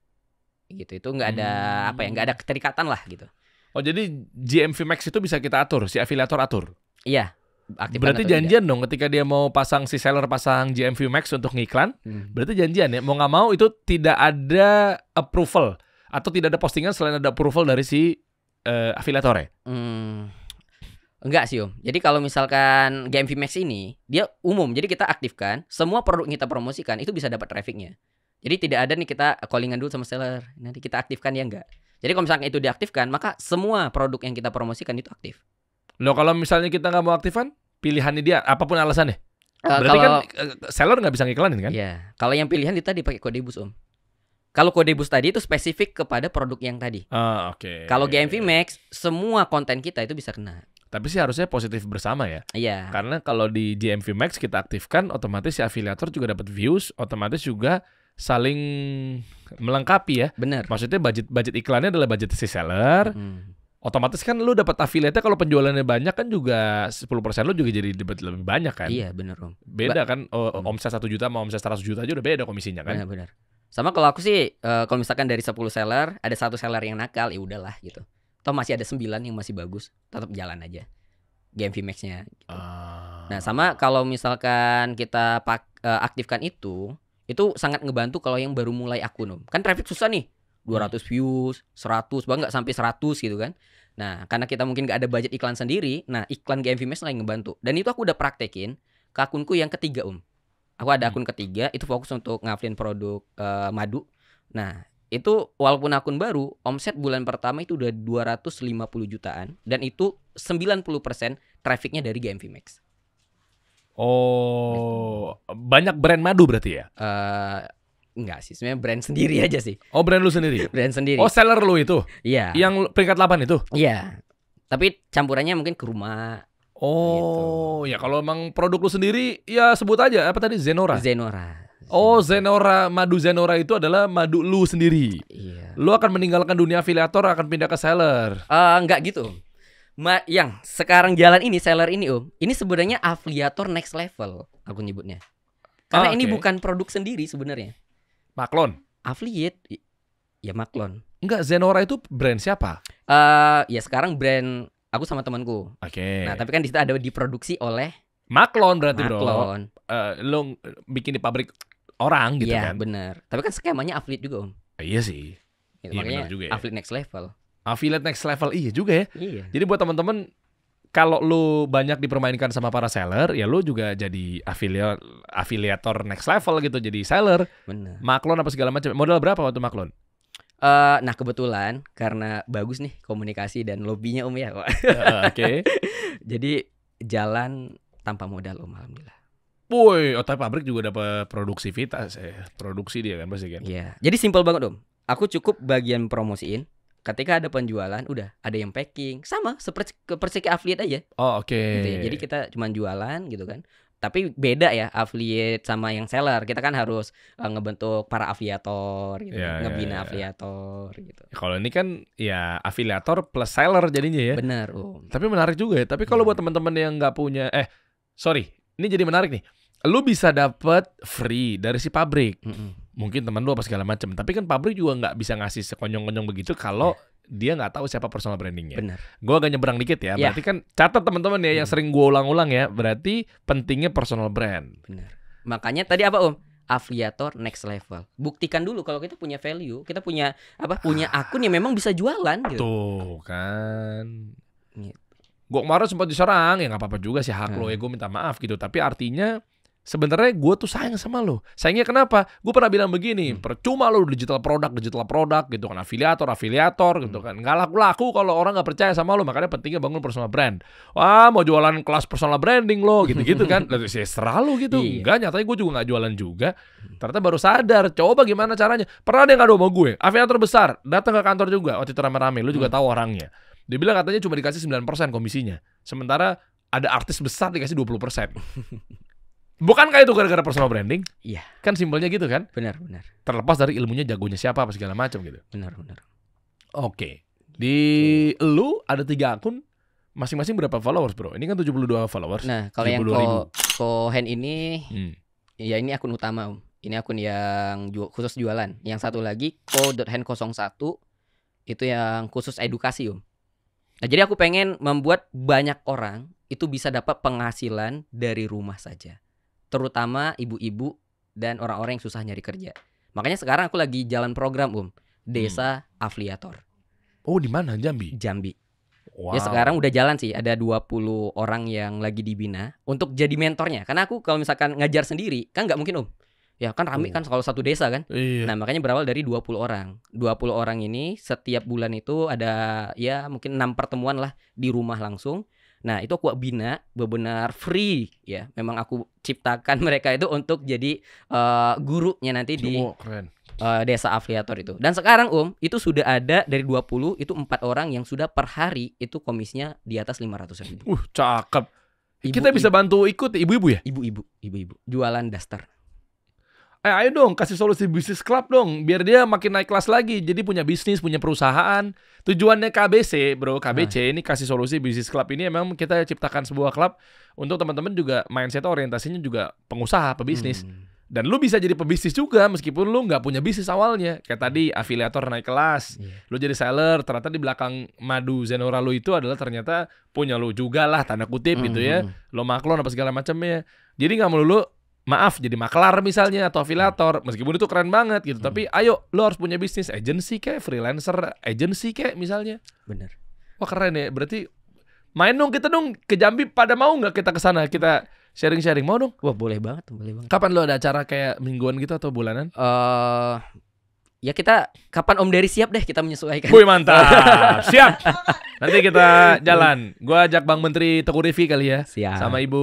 Gitu. Itu nggak ada nggak ada keterikatan lah gitu. Oh jadi GMV Max itu bisa kita atur, si afiliator atur? Iya. Berarti janjian dong ketika dia mau pasang, si seller pasang GMV Max untuk ngiklan. Berarti janjian ya, mau nggak mau itu tidak ada approval atau tidak ada postingan selain ada approval dari si afiliatornya. Enggak sih Om. Jadi kalau misalkan GMV Max ini dia umum, jadi kita aktifkan semua produk yang kita promosikan itu bisa dapat trafficnya. Jadi tidak ada nih kita callingan dulu sama seller, nanti kita aktifkan ya enggak. Jadi kalau misalkan itu diaktifkan, maka semua produk yang kita promosikan itu aktif. Loh kalau misalnya kita nggak mau aktifan, pilihannya dia apapun alasannya. Berarti kalau, kan seller nggak bisa ngiklanin kan? Iya. Kalau yang pilihan itu tadi pakai kode boost Om. Kalau kode boost tadi itu spesifik kepada produk yang tadi. Oke. Kalau GMV Max semua konten kita itu bisa kena. Tapi sih harusnya positif bersama ya. Iya. Karena kalau di GMV Max kita aktifkan, otomatis si afiliator juga dapat views, otomatis juga saling melengkapi ya. Bener. Maksudnya budget iklannya adalah budget si seller. Otomatis kan lu dapat affiliate-nya kalau penjualannya banyak kan juga 10% lu juga jadi dapat lebih banyak kan. Iya bener Om. Beda kan omset 1 juta sama omset 100 juta aja udah beda komisinya kan. Benar. Sama kalau aku sih kalau misalkan dari 10 seller ada 1 seller yang nakal ya udahlah gitu. Atau masih ada 9 yang masih bagus, tetap jalan aja GMV Max-nya gitu. Nah, sama kalau misalkan kita aktifkan itu sangat ngebantu kalau yang baru mulai akun Om. Kan traffic susah nih. 200 views, 100, bahkan nggak sampai 100 gitu kan. Nah, karena kita mungkin nggak ada budget iklan sendiri, nah iklan GMV Max lah yang ngebantu. Dan itu aku udah praktekin ke akunku yang ketiga Om. Aku ada akun ketiga, itu fokus untuk ngaflin produk madu. Nah, itu walaupun akun baru, omset bulan pertama itu udah 250 jutaan. Dan itu 90% trafficnya dari GMV Max. Oh, banyak brand madu berarti ya? Enggak sih, sebenarnya brand sendiri aja sih. Oh, brand lu sendiri? Brand sendiri. Oh, seller lu itu? Iya. Yang peringkat 8 itu? Iya. Tapi campurannya mungkin ke rumah. Oh, gitu. Ya kalau emang produk lu sendiri, ya sebut aja. Apa tadi? Zenora? Zenora. Oh, Zenora. Madu Zenora itu adalah madu lu sendiri? Iya. Lu akan meninggalkan dunia afiliator, akan pindah ke seller? Enggak gitu. Yang sekarang jalan ini, seller ini Om, ini sebenarnya afiliator next level, aku nyebutnya. Karena ini Oke. bukan produk sendiri sebenarnya. Maklon. Affiliate ya Maklon. Enggak, Zenora itu brand siapa? Ya sekarang brand aku sama temanku. Oke. Nah, tapi kan di situ ada diproduksi oleh Maklon berarti bro. Maklon. Lo bikin di pabrik orang gitu Iya, kan? benar. Tapi kan skemanya affiliate juga, Om. Iya sih. Gitu, Iya, makanya benar juga ya. affiliate next level. Affiliate next level iya juga ya. Iya. Jadi buat teman-teman, kalau lu banyak dipermainkan sama para seller, ya lu juga jadi afiliator next level gitu, jadi seller. Benar. Maklon apa segala macam. Modal berapa waktu Maklon? Nah kebetulan karena bagus nih komunikasi dan lobbynya Om ya, Pak. Oke. Jadi jalan tanpa modal Om, alhamdulillah. Woi, otak pabrik juga dapat produksivitas produksi dia kan pasti kan. Iya. Jadi simpel banget Om. Aku cukup bagian promosiin. Ketika ada penjualan, udah ada yang packing. Sama seperti kayak affiliate aja. Oh, oke. Gitu ya. Jadi kita cuma jualan gitu kan. Tapi beda ya affiliate sama yang seller. Kita kan harus ngebentuk para afiliator gitu, Ya, ngebina ya. afiliator gitu. Kalau ini kan ya afiliator plus seller jadinya ya. Bener Om. Tapi menarik juga ya. Tapi kalau buat teman-teman yang nggak punya, sorry, ini jadi menarik nih. Lu bisa dapat free dari si pabrik. Mungkin teman lu apa segala macam. Tapi kan pabrik juga nggak bisa ngasih sekonyong-konyong begitu kalau dia nggak tahu siapa personal brandingnya. Bener. Gue agak nyebrang dikit ya. Ya. Berarti kan catat teman-teman ya yang sering gue ulang-ulang ya. Berarti pentingnya personal brand. Bener. Makanya tadi apa Om? Afiliator next level. Buktikan dulu kalau kita punya value, kita punya punya akun yang memang bisa jualan gitu. Tuh kan. Gitu. Gue kemarin sempat diserang, ya nggak apa-apa juga sih hak lo ya, gue minta maaf gitu. Tapi artinya sebenarnya gue tuh sayang sama lo. Sayangnya kenapa? Gue pernah bilang begini, percuma lo digital produk gitu kan, afiliator gitu kan, nggak laku-laku kalau orang nggak percaya sama lo. Makanya pentingnya bangun personal brand. Wah, mau jualan kelas personal branding lo gitu-gitu kan. Lalu saya serah lo gitu. Iya. Enggak, nyatanya gue juga nggak jualan juga. Ternyata baru sadar. Coba gimana caranya? Pernah ada yang ngadu sama gue, afiliator besar datang ke kantor juga waktu itu rame-rame. Lo juga tahu orangnya. Dia bilang katanya cuma dikasih 9% komisinya. Sementara ada artis besar dikasih 20%. Bukankah itu gara-gara personal branding? Iya. Kan simpelnya gitu kan? Benar. Terlepas dari ilmunya jagonya siapa apa segala macam gitu. Benar. Oke. Di lu ada 3 akun, masing-masing berapa followers, bro? Ini kan 72 followers. Nah, kalau yang 72.000. Kohen ini Hmm. ya ini akun utama Om. Ini akun yang khusus jualan. Yang satu lagi ko.hen01 itu yang khusus edukasi Om. Nah, jadi aku pengen membuat banyak orang itu bisa dapat penghasilan dari rumah saja. Terutama ibu-ibu dan orang-orang yang susah nyari kerja. Makanya sekarang aku lagi jalan program Desa Afiliator Oh, di mana? Jambi? Jambi. Wow. Ya sekarang udah jalan sih, ada 20 orang yang lagi dibina untuk jadi mentornya. Karena aku kalau misalkan ngajar sendiri kan nggak mungkin Ya kan rame kan kalau satu desa kan. Iya. Nah makanya berawal dari 20 orang. 20 orang ini setiap bulan itu ada ya mungkin 6 pertemuan lah di rumah langsung. Nah itu aku bina benar-benar free ya. Memang aku ciptakan mereka itu untuk jadi gurunya nanti di Keren. desa afiliator itu. Dan sekarang itu sudah ada dari 20 itu 4 orang yang sudah per hari itu komisinya di atas 500.000. Cakep. Kita bisa bantu ikut ibu-ibu ya? Ibu-ibu jualan daster. Ayo dong kasih solusi bisnis club dong, biar dia makin naik kelas lagi. Jadi punya bisnis, punya perusahaan. Tujuannya KBC bro, KBC ini kasih solusi bisnis club ini emang kita ciptakan sebuah klub untuk teman-teman juga mindset orientasinya juga pengusaha, pebisnis. Dan lu bisa jadi pebisnis juga meskipun lu nggak punya bisnis awalnya. Kayak tadi afiliator naik kelas, lu jadi seller, ternyata di belakang madu Zenora lu itu adalah ternyata punya lu juga lah tanda kutip gitu ya. Lo maklon apa segala macamnya. Jadi nggak melulu maaf jadi maklar misalnya atau afiliator, meskipun itu keren banget gitu. Tapi ayo lo harus punya bisnis agency kayak freelancer agency kayak misalnya. Bener. Wah keren ya. Berarti main dong kita dong ke Jambi, pada mau nggak kita ke sana, kita sharing-sharing, mau dong? Wah boleh banget, boleh banget. Kapan lo ada acara kayak mingguan gitu atau bulanan? Ya kita kapan Om Dery siap deh kita menyesuaikan. Wih mantap, siap. Nanti kita jalan. Gua ajak Bang Menteri Teguh Rifki kali ya. Siap. Sama Ibu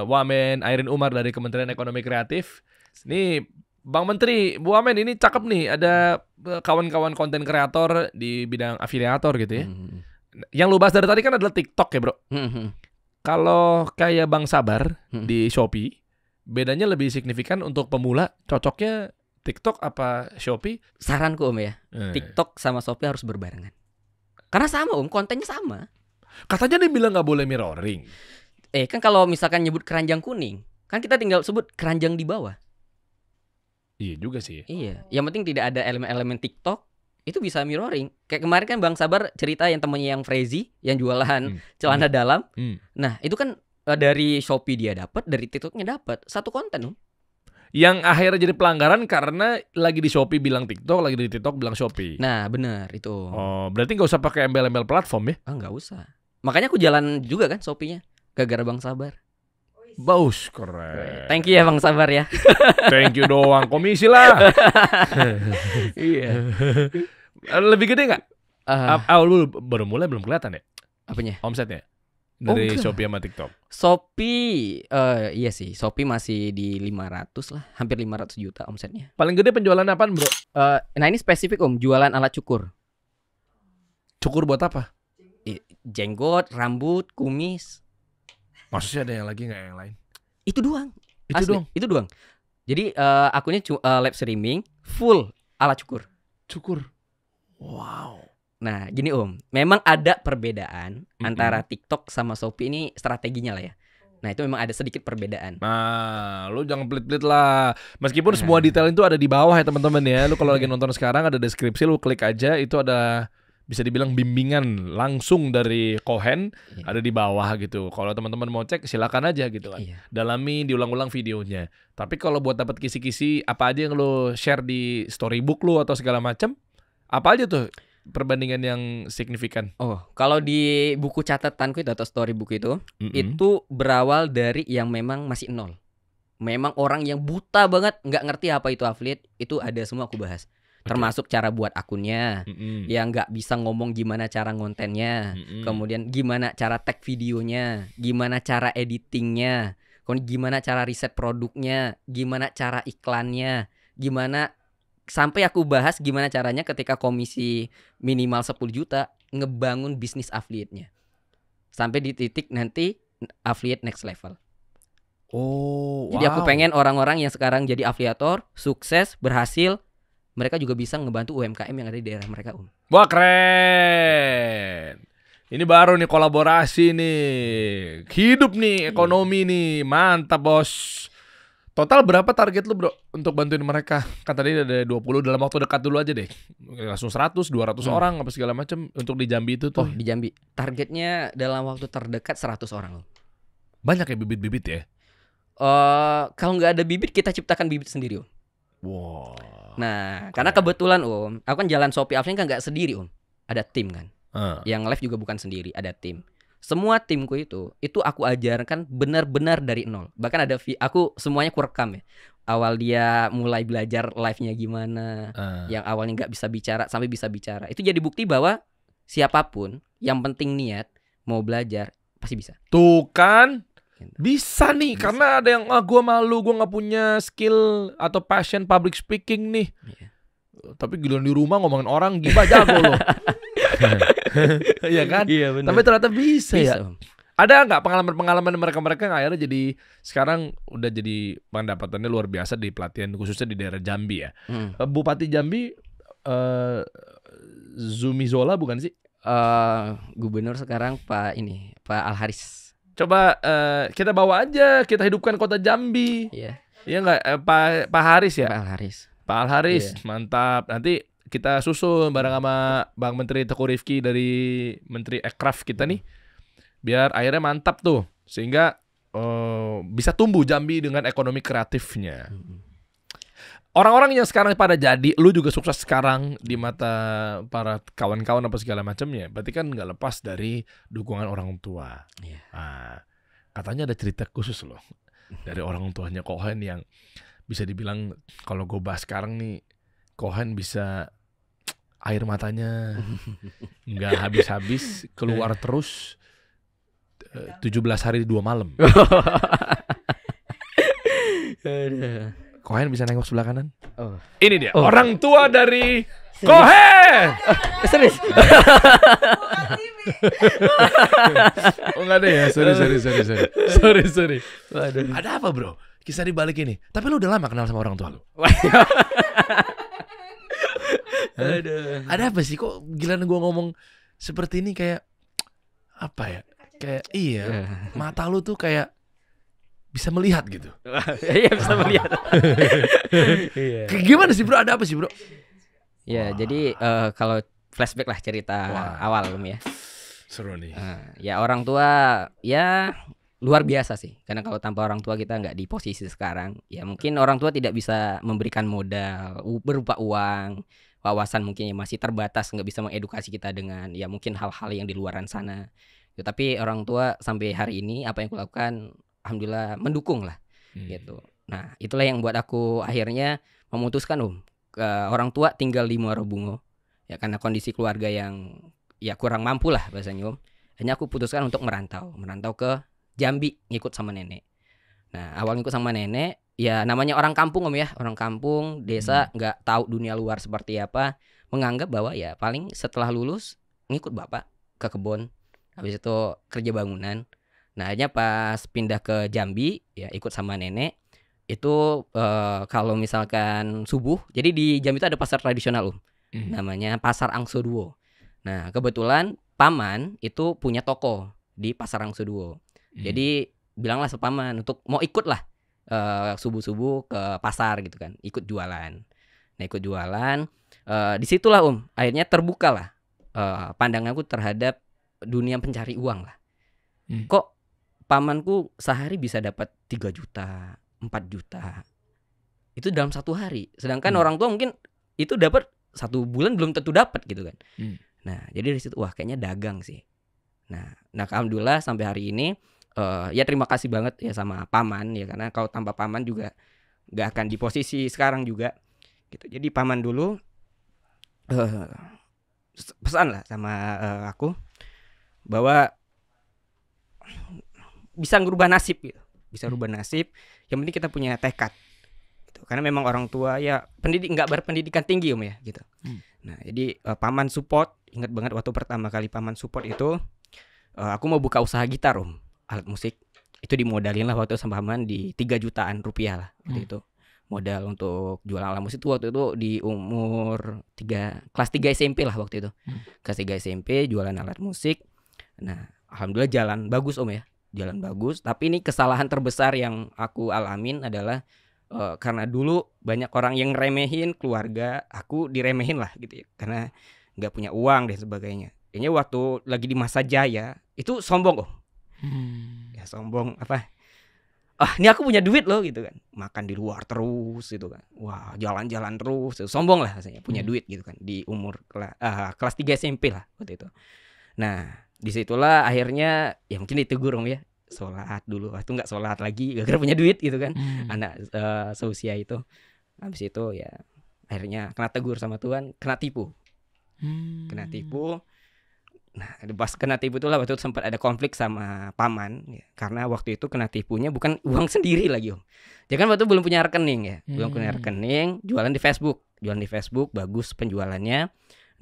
Wamen Airin Umar dari Kementerian Ekonomi Kreatif. Nih Bang Menteri, Bu Wamen ini cakep nih. Ada kawan-kawan konten kreator di bidang afiliator gitu ya. Yang lu bahas dari tadi kan adalah TikTok ya bro. Kalau kayak Bang Sabar di Shopee, bedanya lebih signifikan untuk pemula, cocoknya TikTok apa Shopee? Saranku Om ya, TikTok sama Shopee harus berbarengan. Karena sama kontennya sama. Katanya dia bilang nggak boleh mirroring. Kan kalau misalkan nyebut keranjang kuning, Kan kita tinggal sebut keranjang di bawah. Iya juga sih. Iya, yang penting tidak ada elemen-elemen TikTok, itu bisa mirroring. Kayak kemarin kan Bang Sabar cerita yang temennya yang Frezy yang jualan celana dalam. Nah, itu kan dari Shopee dia dapat, dari TikToknya dapat. Satu konten, Yang akhirnya jadi pelanggaran karena lagi di Shopee bilang TikTok, lagi di TikTok bilang Shopee. Nah, benar itu. Oh, berarti nggak usah pakai embel-embel platform ya? Ah, nggak usah. Makanya aku jalan juga kan Shopee-nya. Gara-gara Bang Sabar. Baus, keren. Thank you ya Bang Sabar ya. Thank you doang, komisi lah. Iya. Lebih gede nggak? Lu baru mulai belum kelihatan ya Apanya? omsetnya dari enggak. Shopee sama TikTok? Shopee, iya sih. Shopee masih di 500 lah, hampir 500 juta omsetnya. Paling gede penjualan apaan bro? Nah ini spesifik jualan alat cukur. Cukur buat apa? Jenggot, rambut, kumis. Maksudnya ada yang lagi nggak yang lain? Itu doang. Itu Asli, doang. Itu doang. Jadi akunnya live streaming full alat cukur. Cukur. Wow. Nah gini memang ada perbedaan antara TikTok sama Shopee ini strateginya lah ya. Nah itu memang ada sedikit perbedaan. Nah, lu jangan pelit-pelit lah. Meskipun semua detail itu ada di bawah ya teman-teman ya. Lu kalau lagi nonton sekarang ada deskripsi, lu klik aja, itu ada bisa dibilang bimbingan langsung dari Cohen ada di bawah gitu. Kalau teman-teman mau cek silakan aja gitu kan. Dalami, diulang-ulang videonya. Tapi kalau buat dapat kisi-kisi apa aja yang lu share di storybook lu atau segala macam, apa aja tuh perbandingan yang signifikan? Kalau di buku catatanku itu atau storybook itu berawal dari yang memang masih nol. Memang orang yang buta banget, nggak ngerti apa itu affiliate, itu ada semua aku bahas. Termasuk cara buat akunnya, yang nggak bisa ngomong gimana cara ngontennya, kemudian gimana cara tag videonya, gimana cara editingnya, kemudian gimana cara riset produknya, gimana cara iklannya, gimana sampai aku bahas gimana caranya ketika komisi minimal 10 juta ngebangun bisnis affiliate-nya. Sampai di titik nanti affiliate next level. Jadi aku pengen orang-orang yang sekarang jadi afiliator, sukses, berhasil, mereka juga bisa ngebantu UMKM yang ada di daerah mereka. Wah keren. Ini baru nih kolaborasi nih. Hidup nih ekonomi nih. Mantap bos. Total berapa target lu bro untuk bantuin mereka? Kan tadi ada 20 dalam waktu dekat dulu aja deh. Langsung 100, 200 orang apa segala macam untuk di Jambi itu tuh. Di Jambi. Targetnya dalam waktu terdekat 100 orang. Banyak ya bibit-bibit ya? Kalau nggak ada bibit kita ciptakan bibit sendiri Wow. Nah, karena kebetulan aku kan jalan Shopee Affiliate kan nggak sendiri ada tim kan. Yang live juga bukan sendiri, ada tim. Semua timku itu aku ajarkan benar-benar dari nol. Bahkan ada aku semuanya ku rekam ya. Awal dia mulai belajar live-nya gimana, yang awalnya nggak bisa bicara sampai bisa bicara. Itu jadi bukti bahwa siapapun yang penting niat mau belajar pasti bisa. Tuh kan. Bisa nih, karena ada yang gue malu, gue nggak punya skill atau passion public speaking nih. Tapi giliran di rumah ngomongin orang gibah jago loh. Iya kan? Iya benar. Tapi ternyata bisa ya. Ada nggak pengalaman-pengalaman mereka yang akhirnya jadi sekarang udah jadi pendapatannya luar biasa di pelatihan khususnya di daerah Jambi ya. Bupati Jambi Zumi Zola bukan sih? Gubernur sekarang Pak Al Haris. Coba kita bawa aja, kita hidupkan kota Jambi. Iya nggak, Pak Haris ya? Pak Al Haris, mantap. Nanti kita susul bareng sama Bang Menteri Teguh Rifki dari Menteri Ekraf kita nih, biar akhirnya mantap tuh, sehingga bisa tumbuh Jambi dengan ekonomi kreatifnya. Orang-orang yang sekarang pada jadi, lu juga sukses sekarang di mata para kawan-kawan apa segala macamnya. Berarti kan nggak lepas dari dukungan orang tua. Nah, katanya ada cerita khusus loh dari orang tuanya Cohen yang bisa dibilang kalau gue bahas sekarang nih, Cohen bisa air matanya nggak habis-habis keluar terus 17 hari 2 malam. Cohen bisa nengok sebelah kanan. Ini dia orang tua dari Cohen. Serius? Enggak ada ya. Sorry. Waduh. Ada apa bro? Kisah di balik ini. Tapi lu udah lama kenal sama orang tua lu? Ada apa sih kok giliran gua ngomong seperti ini kayak apa ya? Kayak mata lu tuh kayak bisa melihat gitu. Iya bisa melihat. Iya. Gimana sih bro? Ada apa sih bro? Ya, jadi kalau flashback lah cerita awal ya. Seru nih. Ya orang tua ya luar biasa sih. Karena kalau tanpa orang tua kita nggak di posisi sekarang. Ya mungkin orang tua tidak bisa memberikan modal berupa uang, wawasan mungkin yang masih terbatas, nggak bisa mengedukasi kita dengan ya mungkin hal-hal yang di luaran sana. Ya, tapi orang tua sampai hari ini apa yang kulakukan, alhamdulillah mendukung lah gitu. Nah itulah yang buat aku akhirnya memutuskan orang tua tinggal di Muara Bungo. Ya karena kondisi keluarga yang ya kurang mampu lah bahasanya hanya aku putuskan untuk merantau ke Jambi ngikut sama nenek. Nah awal ngikut sama nenek ya namanya orang kampung ya, orang kampung desa nggak tahu dunia luar seperti apa, menganggap bahwa ya paling setelah lulus ngikut bapak ke kebun, habis itu kerja bangunan. Nah hanya pas pindah ke Jambi ya ikut sama nenek itu kalau misalkan subuh, jadi di Jambi itu ada pasar tradisional namanya Pasar Angsoduo. Nah kebetulan paman itu punya toko di Pasar Angsoduo. Jadi bilanglah sepaman untuk mau ikut lah subuh-subuh ke pasar gitu kan, ikut jualan. Nah ikut jualan, disitulah akhirnya terbuka lah pandanganku terhadap dunia pencari uang lah. Kok pamanku sehari bisa dapat 3 juta, 4 juta itu dalam satu hari, sedangkan orang tua mungkin itu dapat 1 bulan belum tentu dapat gitu kan. Nah jadi dari situ wah kayaknya dagang sih. Nah alhamdulillah sampai hari ini ya terima kasih banget ya sama paman ya, karena kalau tanpa paman juga nggak akan di posisi sekarang juga gitu. Jadi paman dulu pesan lah sama aku bahwa bisa ngerubah nasib gitu, bisa rubah nasib. Yang penting kita punya tekad gitu. Karena memang orang tua ya nggak berpendidikan tinggi ya gitu. Nah jadi paman support. Ingat banget waktu pertama kali paman support itu aku mau buka usaha gitar alat musik. Itu dimodalin lah waktu itu sama paman di 3 jutaan rupiah lah waktu itu. Modal untuk jualan alat musik itu waktu itu di umur kelas 3 SMP lah waktu itu. Kelas 3 SMP jualan alat musik. Nah alhamdulillah jalan bagus ya, jalan bagus. Tapi ini kesalahan terbesar yang aku alamin adalah karena dulu banyak orang yang ngeremehin keluarga, aku diremehin lah gitu ya, karena nggak punya uang dan sebagainya. Kayaknya waktu lagi di masa jaya itu sombong ya, sombong apa? Ini aku punya duit loh gitu kan, makan di luar terus gitu kan, wah jalan-jalan terus, sombong lah rasanya punya duit gitu kan di umur kelas 3 SMP lah waktu itu. Nah disitulah akhirnya ya mungkin ditegur ya, sholat dulu, itu nggak sholat lagi gara-gara punya duit gitu kan, anak seusia itu. Habis itu ya akhirnya kena tegur sama Tuhan, kena tipu. Kena tipu. Nah pas kena tipu itulah waktu itu sempat ada konflik sama paman ya, karena waktu itu kena tipunya bukan uang sendiri lagi dia kan waktu itu belum punya rekening ya, belum punya rekening, jualan di Facebook bagus penjualannya.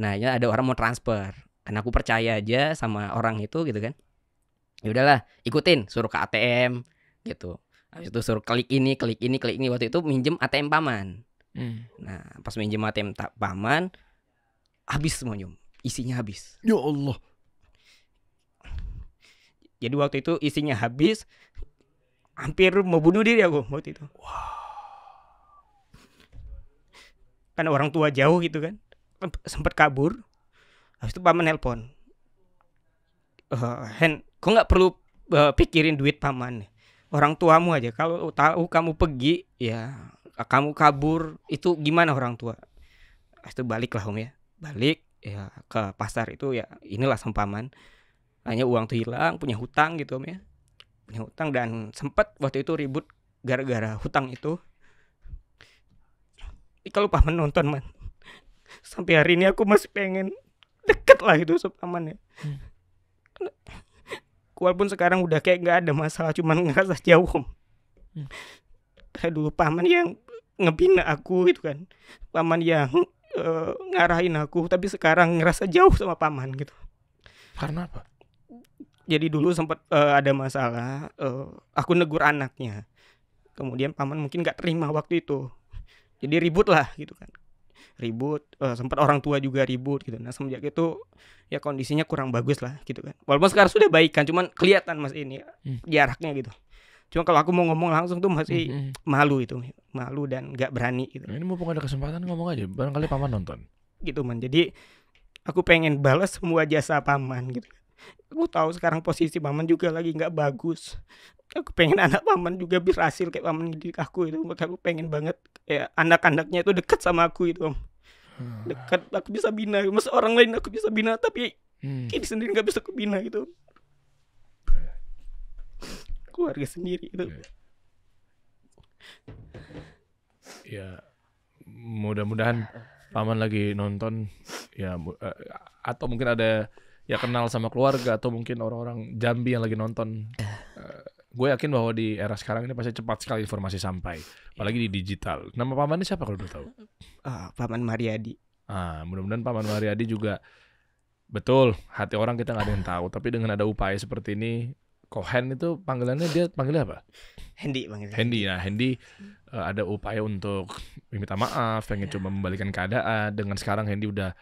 Nah ya ada orang mau transfer, karena aku percaya aja sama orang itu gitu kan, ya udahlah ikutin, suruh ke ATM gitu. Habis itu suruh klik ini. Waktu itu minjem ATM paman. Nah pas minjem ATM paman habis semuanya, isinya habis. Ya Allah. Jadi waktu itu isinya habis, hampir mau bunuh diri aku waktu itu. Kan orang tua jauh gitu kan, sempat kabur. Habis itu paman nelpon, Hen, kok nggak perlu pikirin duit paman, orang tuamu aja. Kalau tahu kamu pergi ya kamu kabur, itu gimana orang tua. Habis itu balik lah ya, balik ya ke pasar itu ya, inilah sama paman. Hanya uang tuh hilang, punya hutang gitu ya, punya hutang, dan sempat waktu itu ribut gara-gara hutang itu. Kalau paman nonton man, sampai hari ini aku masih pengen deket lah itu sama paman ya. Walaupun sekarang udah kayak nggak ada masalah, cuman ngerasa jauh kayak dulu paman yang ngebina aku gitu kan, paman yang ngarahin aku, tapi sekarang ngerasa jauh sama paman gitu. Karena apa? Jadi dulu sempat ada masalah, aku negur anaknya, kemudian paman mungkin nggak terima waktu itu, jadi ribut lah gitu kan, ribut, sempat orang tua juga ribut gitu. Nah semenjak itu ya kondisinya kurang bagus lah gitu kan, walaupun sekarang sudah baikan, cuman kelihatan mas ini jaraknya gitu. Cuma kalau aku mau ngomong langsung tuh masih Mm-mm. malu dan nggak berani gitu. Ini mumpung ada kesempatan ngomong aja, barangkali paman nonton. Gitu man. Jadi aku pengen balas semua jasa paman gitu. Aku tahu sekarang posisi paman juga lagi nggak bagus. Aku pengen anak paman juga berhasil kayak paman didik aku itu. Maka aku pengen banget kayak anak-anaknya itu dekat sama aku itu, Om. Dekat, aku bisa bina. Masa orang lain aku bisa bina, tapi ini sendiri nggak bisa aku bina gitu. Keluarga sendiri itu. Ya, mudah-mudahan paman lagi nonton ya, atau mungkin ada ya kenal sama keluarga atau mungkin orang-orang Jambi yang lagi nonton. Gue yakin bahwa di era sekarang ini pasti cepat sekali informasi sampai, apalagi di digital. Nama pamannya siapa kalau udah tahu? Paman Mariadi. Mudah-mudahan paman Mariadi juga betul hati orang kita nggak ada yang tahu, tapi dengan ada upaya seperti ini, Kohen itu panggilannya dia panggilnya apa? Hendy panggilnya. Hendy. Nah, Hendy ada upaya untuk minta maaf, pengen coba membalikan keadaan. Dengan sekarang Hendy udah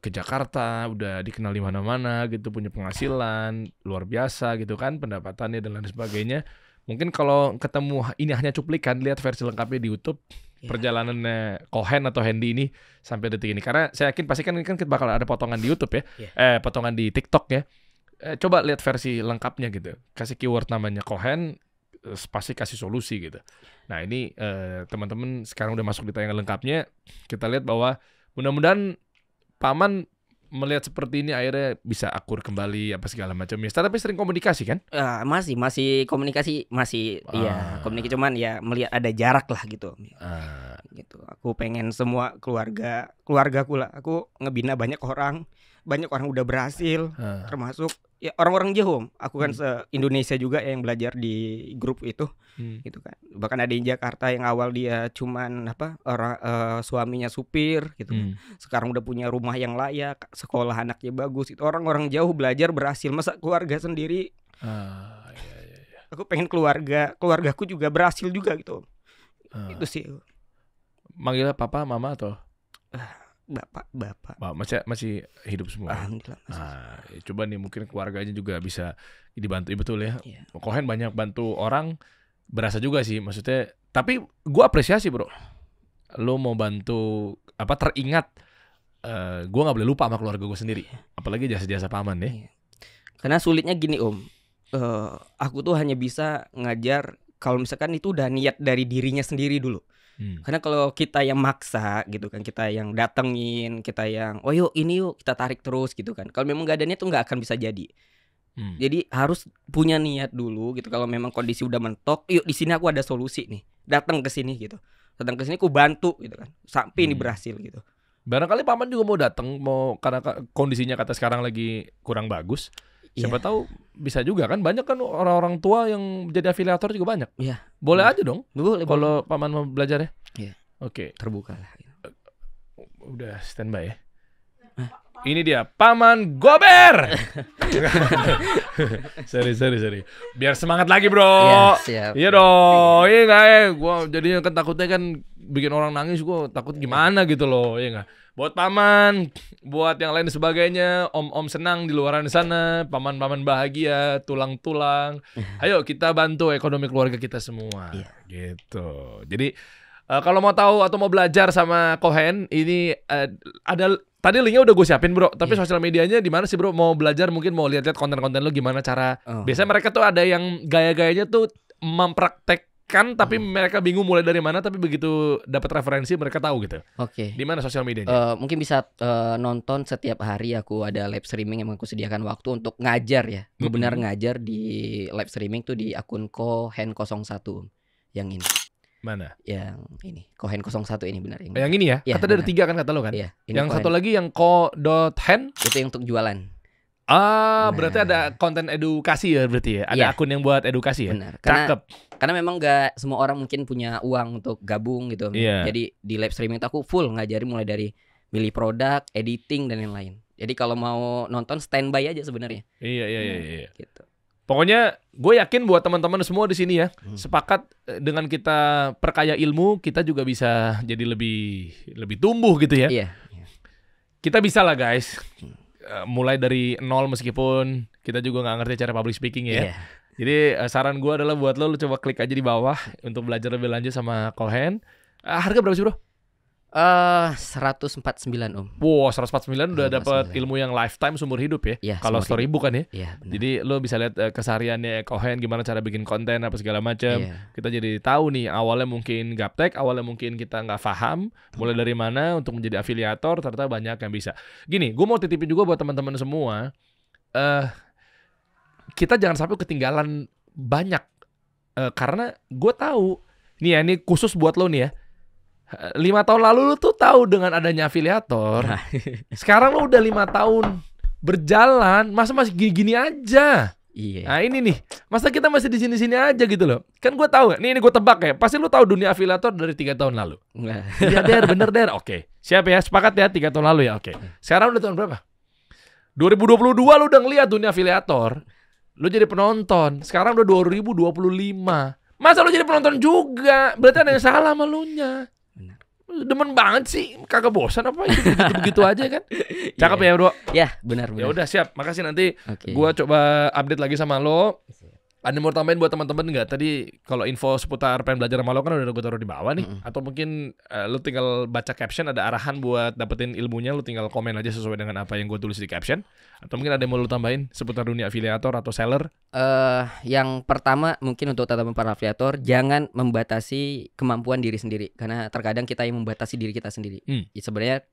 ke Jakarta, udah dikenal di mana-mana gitu, punya penghasilan luar biasa gitu kan, pendapatannya dan lain sebagainya. Mungkin kalau ketemu ini hanya cuplikan, lihat versi lengkapnya di YouTube perjalanannya Kohen atau Hendy ini sampai detik ini. Karena saya yakin pasti kan kita bakal ada potongan di YouTube ya, potongan di TikTok ya. Coba lihat versi lengkapnya gitu. Kasih keyword namanya Kohen, pasti kasih solusi gitu. Nah ini teman-teman sekarang udah masuk di tayangan lengkapnya. Kita lihat bahwa mudah-mudahan paman melihat seperti ini akhirnya bisa akur kembali apa segala macamnya. Tapi sering komunikasi kan? Masih komunikasi komunikasi, cuman ya melihat ada jarak lah gitu. Gitu. Aku pengen semua keluargaku lah. Aku ngebina banyak orang udah berhasil, termasuk ya orang-orang jauh. Aku kan se-Indonesia juga yang belajar di grup itu, gitu kan. Bahkan ada di Jakarta yang awal dia cuman suaminya supir, gitu. Sekarang udah punya rumah yang layak, sekolah anaknya bagus. Itu orang-orang jauh belajar berhasil. Masa keluarga sendiri? Aku pengen keluargaku juga berhasil juga gitu. Itu sih. Manggilnya papa, mama atau? Bapak. Masih hidup semua. Alhamdulillah. Coba nih mungkin keluarganya juga bisa dibantu, betul ya. Kohen banyak bantu orang, berasa juga sih maksudnya. Tapi gue apresiasi bro, lo mau bantu teringat. Gue nggak boleh lupa sama keluarga gue sendiri, apalagi jasa-jasa paman ya. Karena sulitnya gini Om, aku tuh hanya bisa ngajar kalau misalkan itu udah niat dari dirinya sendiri dulu. Karena kalau kita yang maksa gitu kan, kita yang datengin, kita yang yuk ini yuk kita tarik terus gitu kan. Kalau memang gak ada niat tuh gak akan bisa jadi. Jadi harus punya niat dulu gitu. Kalau memang kondisi udah mentok, yuk di sini aku ada solusi nih. Datang ke sini gitu. Datang ke sini aku bantu gitu kan. Sampai ini berhasil gitu. Barangkali paman juga mau datang, karena kondisinya kata sekarang lagi kurang bagus. Siapa tahu bisa juga kan, banyak kan orang-orang tua yang jadi afiliator juga banyak. Boleh aja dong. Kalau paman mau belajar ya. Oke. Terbuka lah. Udah standby ya. Ini dia Paman Gober. Sorry. Biar semangat lagi bro. Iya dong. Iya nggak Gue jadinya kan takutnya kan bikin orang nangis. Gue takut gimana gitu loh. Iya nggak. Buat paman, buat yang lain sebagainya, om senang di luaran sana, paman bahagia, tulang-tulang. Ayo kita bantu ekonomi keluarga kita semua. Gitu. Jadi kalau mau tahu atau mau belajar sama Kohen, ini ada tadi linknya udah gue siapin bro. Tapi sosial medianya di mana sih bro? Mau belajar mungkin mau lihat-lihat konten-konten lo gimana cara. Biasanya mereka tuh ada yang gaya-gayanya tuh mempraktekkan, tapi mereka bingung mulai dari mana. Tapi begitu dapat referensi mereka tahu gitu. Oke. Di mana sosial medianya? Mungkin bisa nonton setiap hari. Aku ada live streaming yang aku sediakan waktu untuk ngajar ya. Benar ngajar di live streaming tuh di akun Kohen01 yang ini. Mana? Yang ini Kohen 01 ini benar yang ini ya? Kata dari 3 kan kata lo kan? Iya. Yang satu lagi yang ko.hen itu yang untuk jualan. Berarti ada konten edukasi ya berarti ya? Ada akun yang buat edukasi ya? Benar. Karena memang gak semua orang mungkin punya uang untuk gabung gitu. Jadi di live streaming itu aku full ngajarin mulai dari milih produk, editing dan lain-lain. Jadi kalau mau nonton standby aja sebenarnya. Iya. Gitu. Pokoknya gue yakin buat teman-teman semua di sini ya, sepakat dengan kita perkaya ilmu, kita juga bisa jadi lebih tumbuh gitu ya. Iya. Kita bisa lah guys. Mulai dari nol meskipun kita juga nggak ngerti cara public speaking ya. Jadi saran gue adalah buat lo coba klik aja di bawah untuk belajar lebih lanjut sama Cohen. Harga berapa sih bro? 149 Om. Wow, 149 udah dapat 149. ilmu yang lifetime seumur hidup ya. Iya, Kalau seumur Storybook kan ya. Iya, benar. Jadi lo bisa lihat kesehariannya Cohen, gimana cara bikin konten apa segala macam. Iya. Kita jadi tahu nih awalnya mungkin gaptek, awalnya mungkin kita nggak paham mulai dari mana untuk menjadi afiliator, ternyata banyak yang bisa. Gini, gue mau titipin juga buat teman-teman semua. Kita jangan sampai ketinggalan banyak. Karena gue tahu nih ya, ini khusus buat lo nih ya. 5 tahun lalu lu tuh tahu dengan adanya afiliator. Sekarang lu udah 5 tahun berjalan, masa masih gini-gini aja. Iya. Nah ini nih, masa kita masih di sini-sini aja gitu loh. Kan gue tahu, nih ini gue tebak ya, pasti lu tahu dunia afiliator dari 3 tahun lalu. Iya Der, bener Der. Oke, siap ya, sepakat ya 3 tahun lalu ya. Oke. Sekarang udah tahun berapa? 2022 lu udah ngeliat dunia afiliator. Lu jadi penonton. Sekarang udah 2025. Masa lu jadi penonton juga? Berarti ada yang salah sama lu nya. Demen banget sih, kagak bosan apa begitu aja kan? Cakep ya bro. Ya benar. Ya udah siap, makasih nanti. Oke. Gua coba update lagi sama lo. Ada yang mau tambahin buat teman-teman nggak? Tadi kalau info seputar pengen belajar sama lo kan udah gue taruh di bawah nih. Atau mungkin lo tinggal baca caption, ada arahan buat dapetin ilmunya. Lo tinggal komen aja sesuai dengan apa yang gue tulis di caption. Atau mungkin ada yang mau lo tambahin seputar dunia afiliator atau seller? Yang pertama mungkin untuk teman-teman para afiliator, jangan membatasi kemampuan diri sendiri, karena terkadang kita yang membatasi diri kita sendiri. Ya, sebenarnya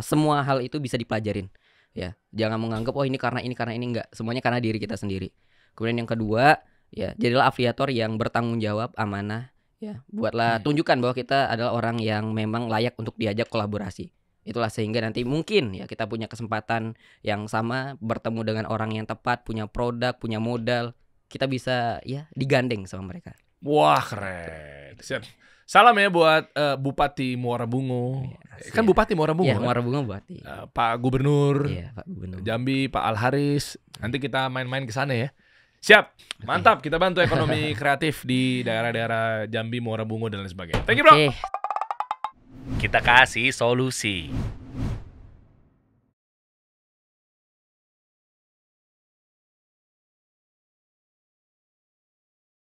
semua hal itu bisa dipelajarin. Ya, jangan menganggap oh ini karena ini enggak. Semuanya karena diri kita sendiri. Kemudian yang kedua, ya jadilah afiliator yang bertanggung jawab, amanah. Ya, buatlah tunjukkan bahwa kita adalah orang yang memang layak untuk diajak kolaborasi. Itulah sehingga nanti mungkin ya kita punya kesempatan yang sama, bertemu dengan orang yang tepat, punya produk, punya modal, kita bisa ya digandeng sama mereka. Wah keren. Siap. Salam ya buat Bupati Muara Bungo. Kan Bupati Muara Bungo. Ya, kan? Muara Bungo Bupati. Pak Gubernur. Iya, Pak Gubernur. Jambi, Pak Al Haris. Nanti kita main-main ke sana ya. Siap. Mantap, kita bantu ekonomi kreatif di daerah-daerah Jambi, Muara Bungo dan lain sebagainya. Thank you bro. Kita kasih solusi.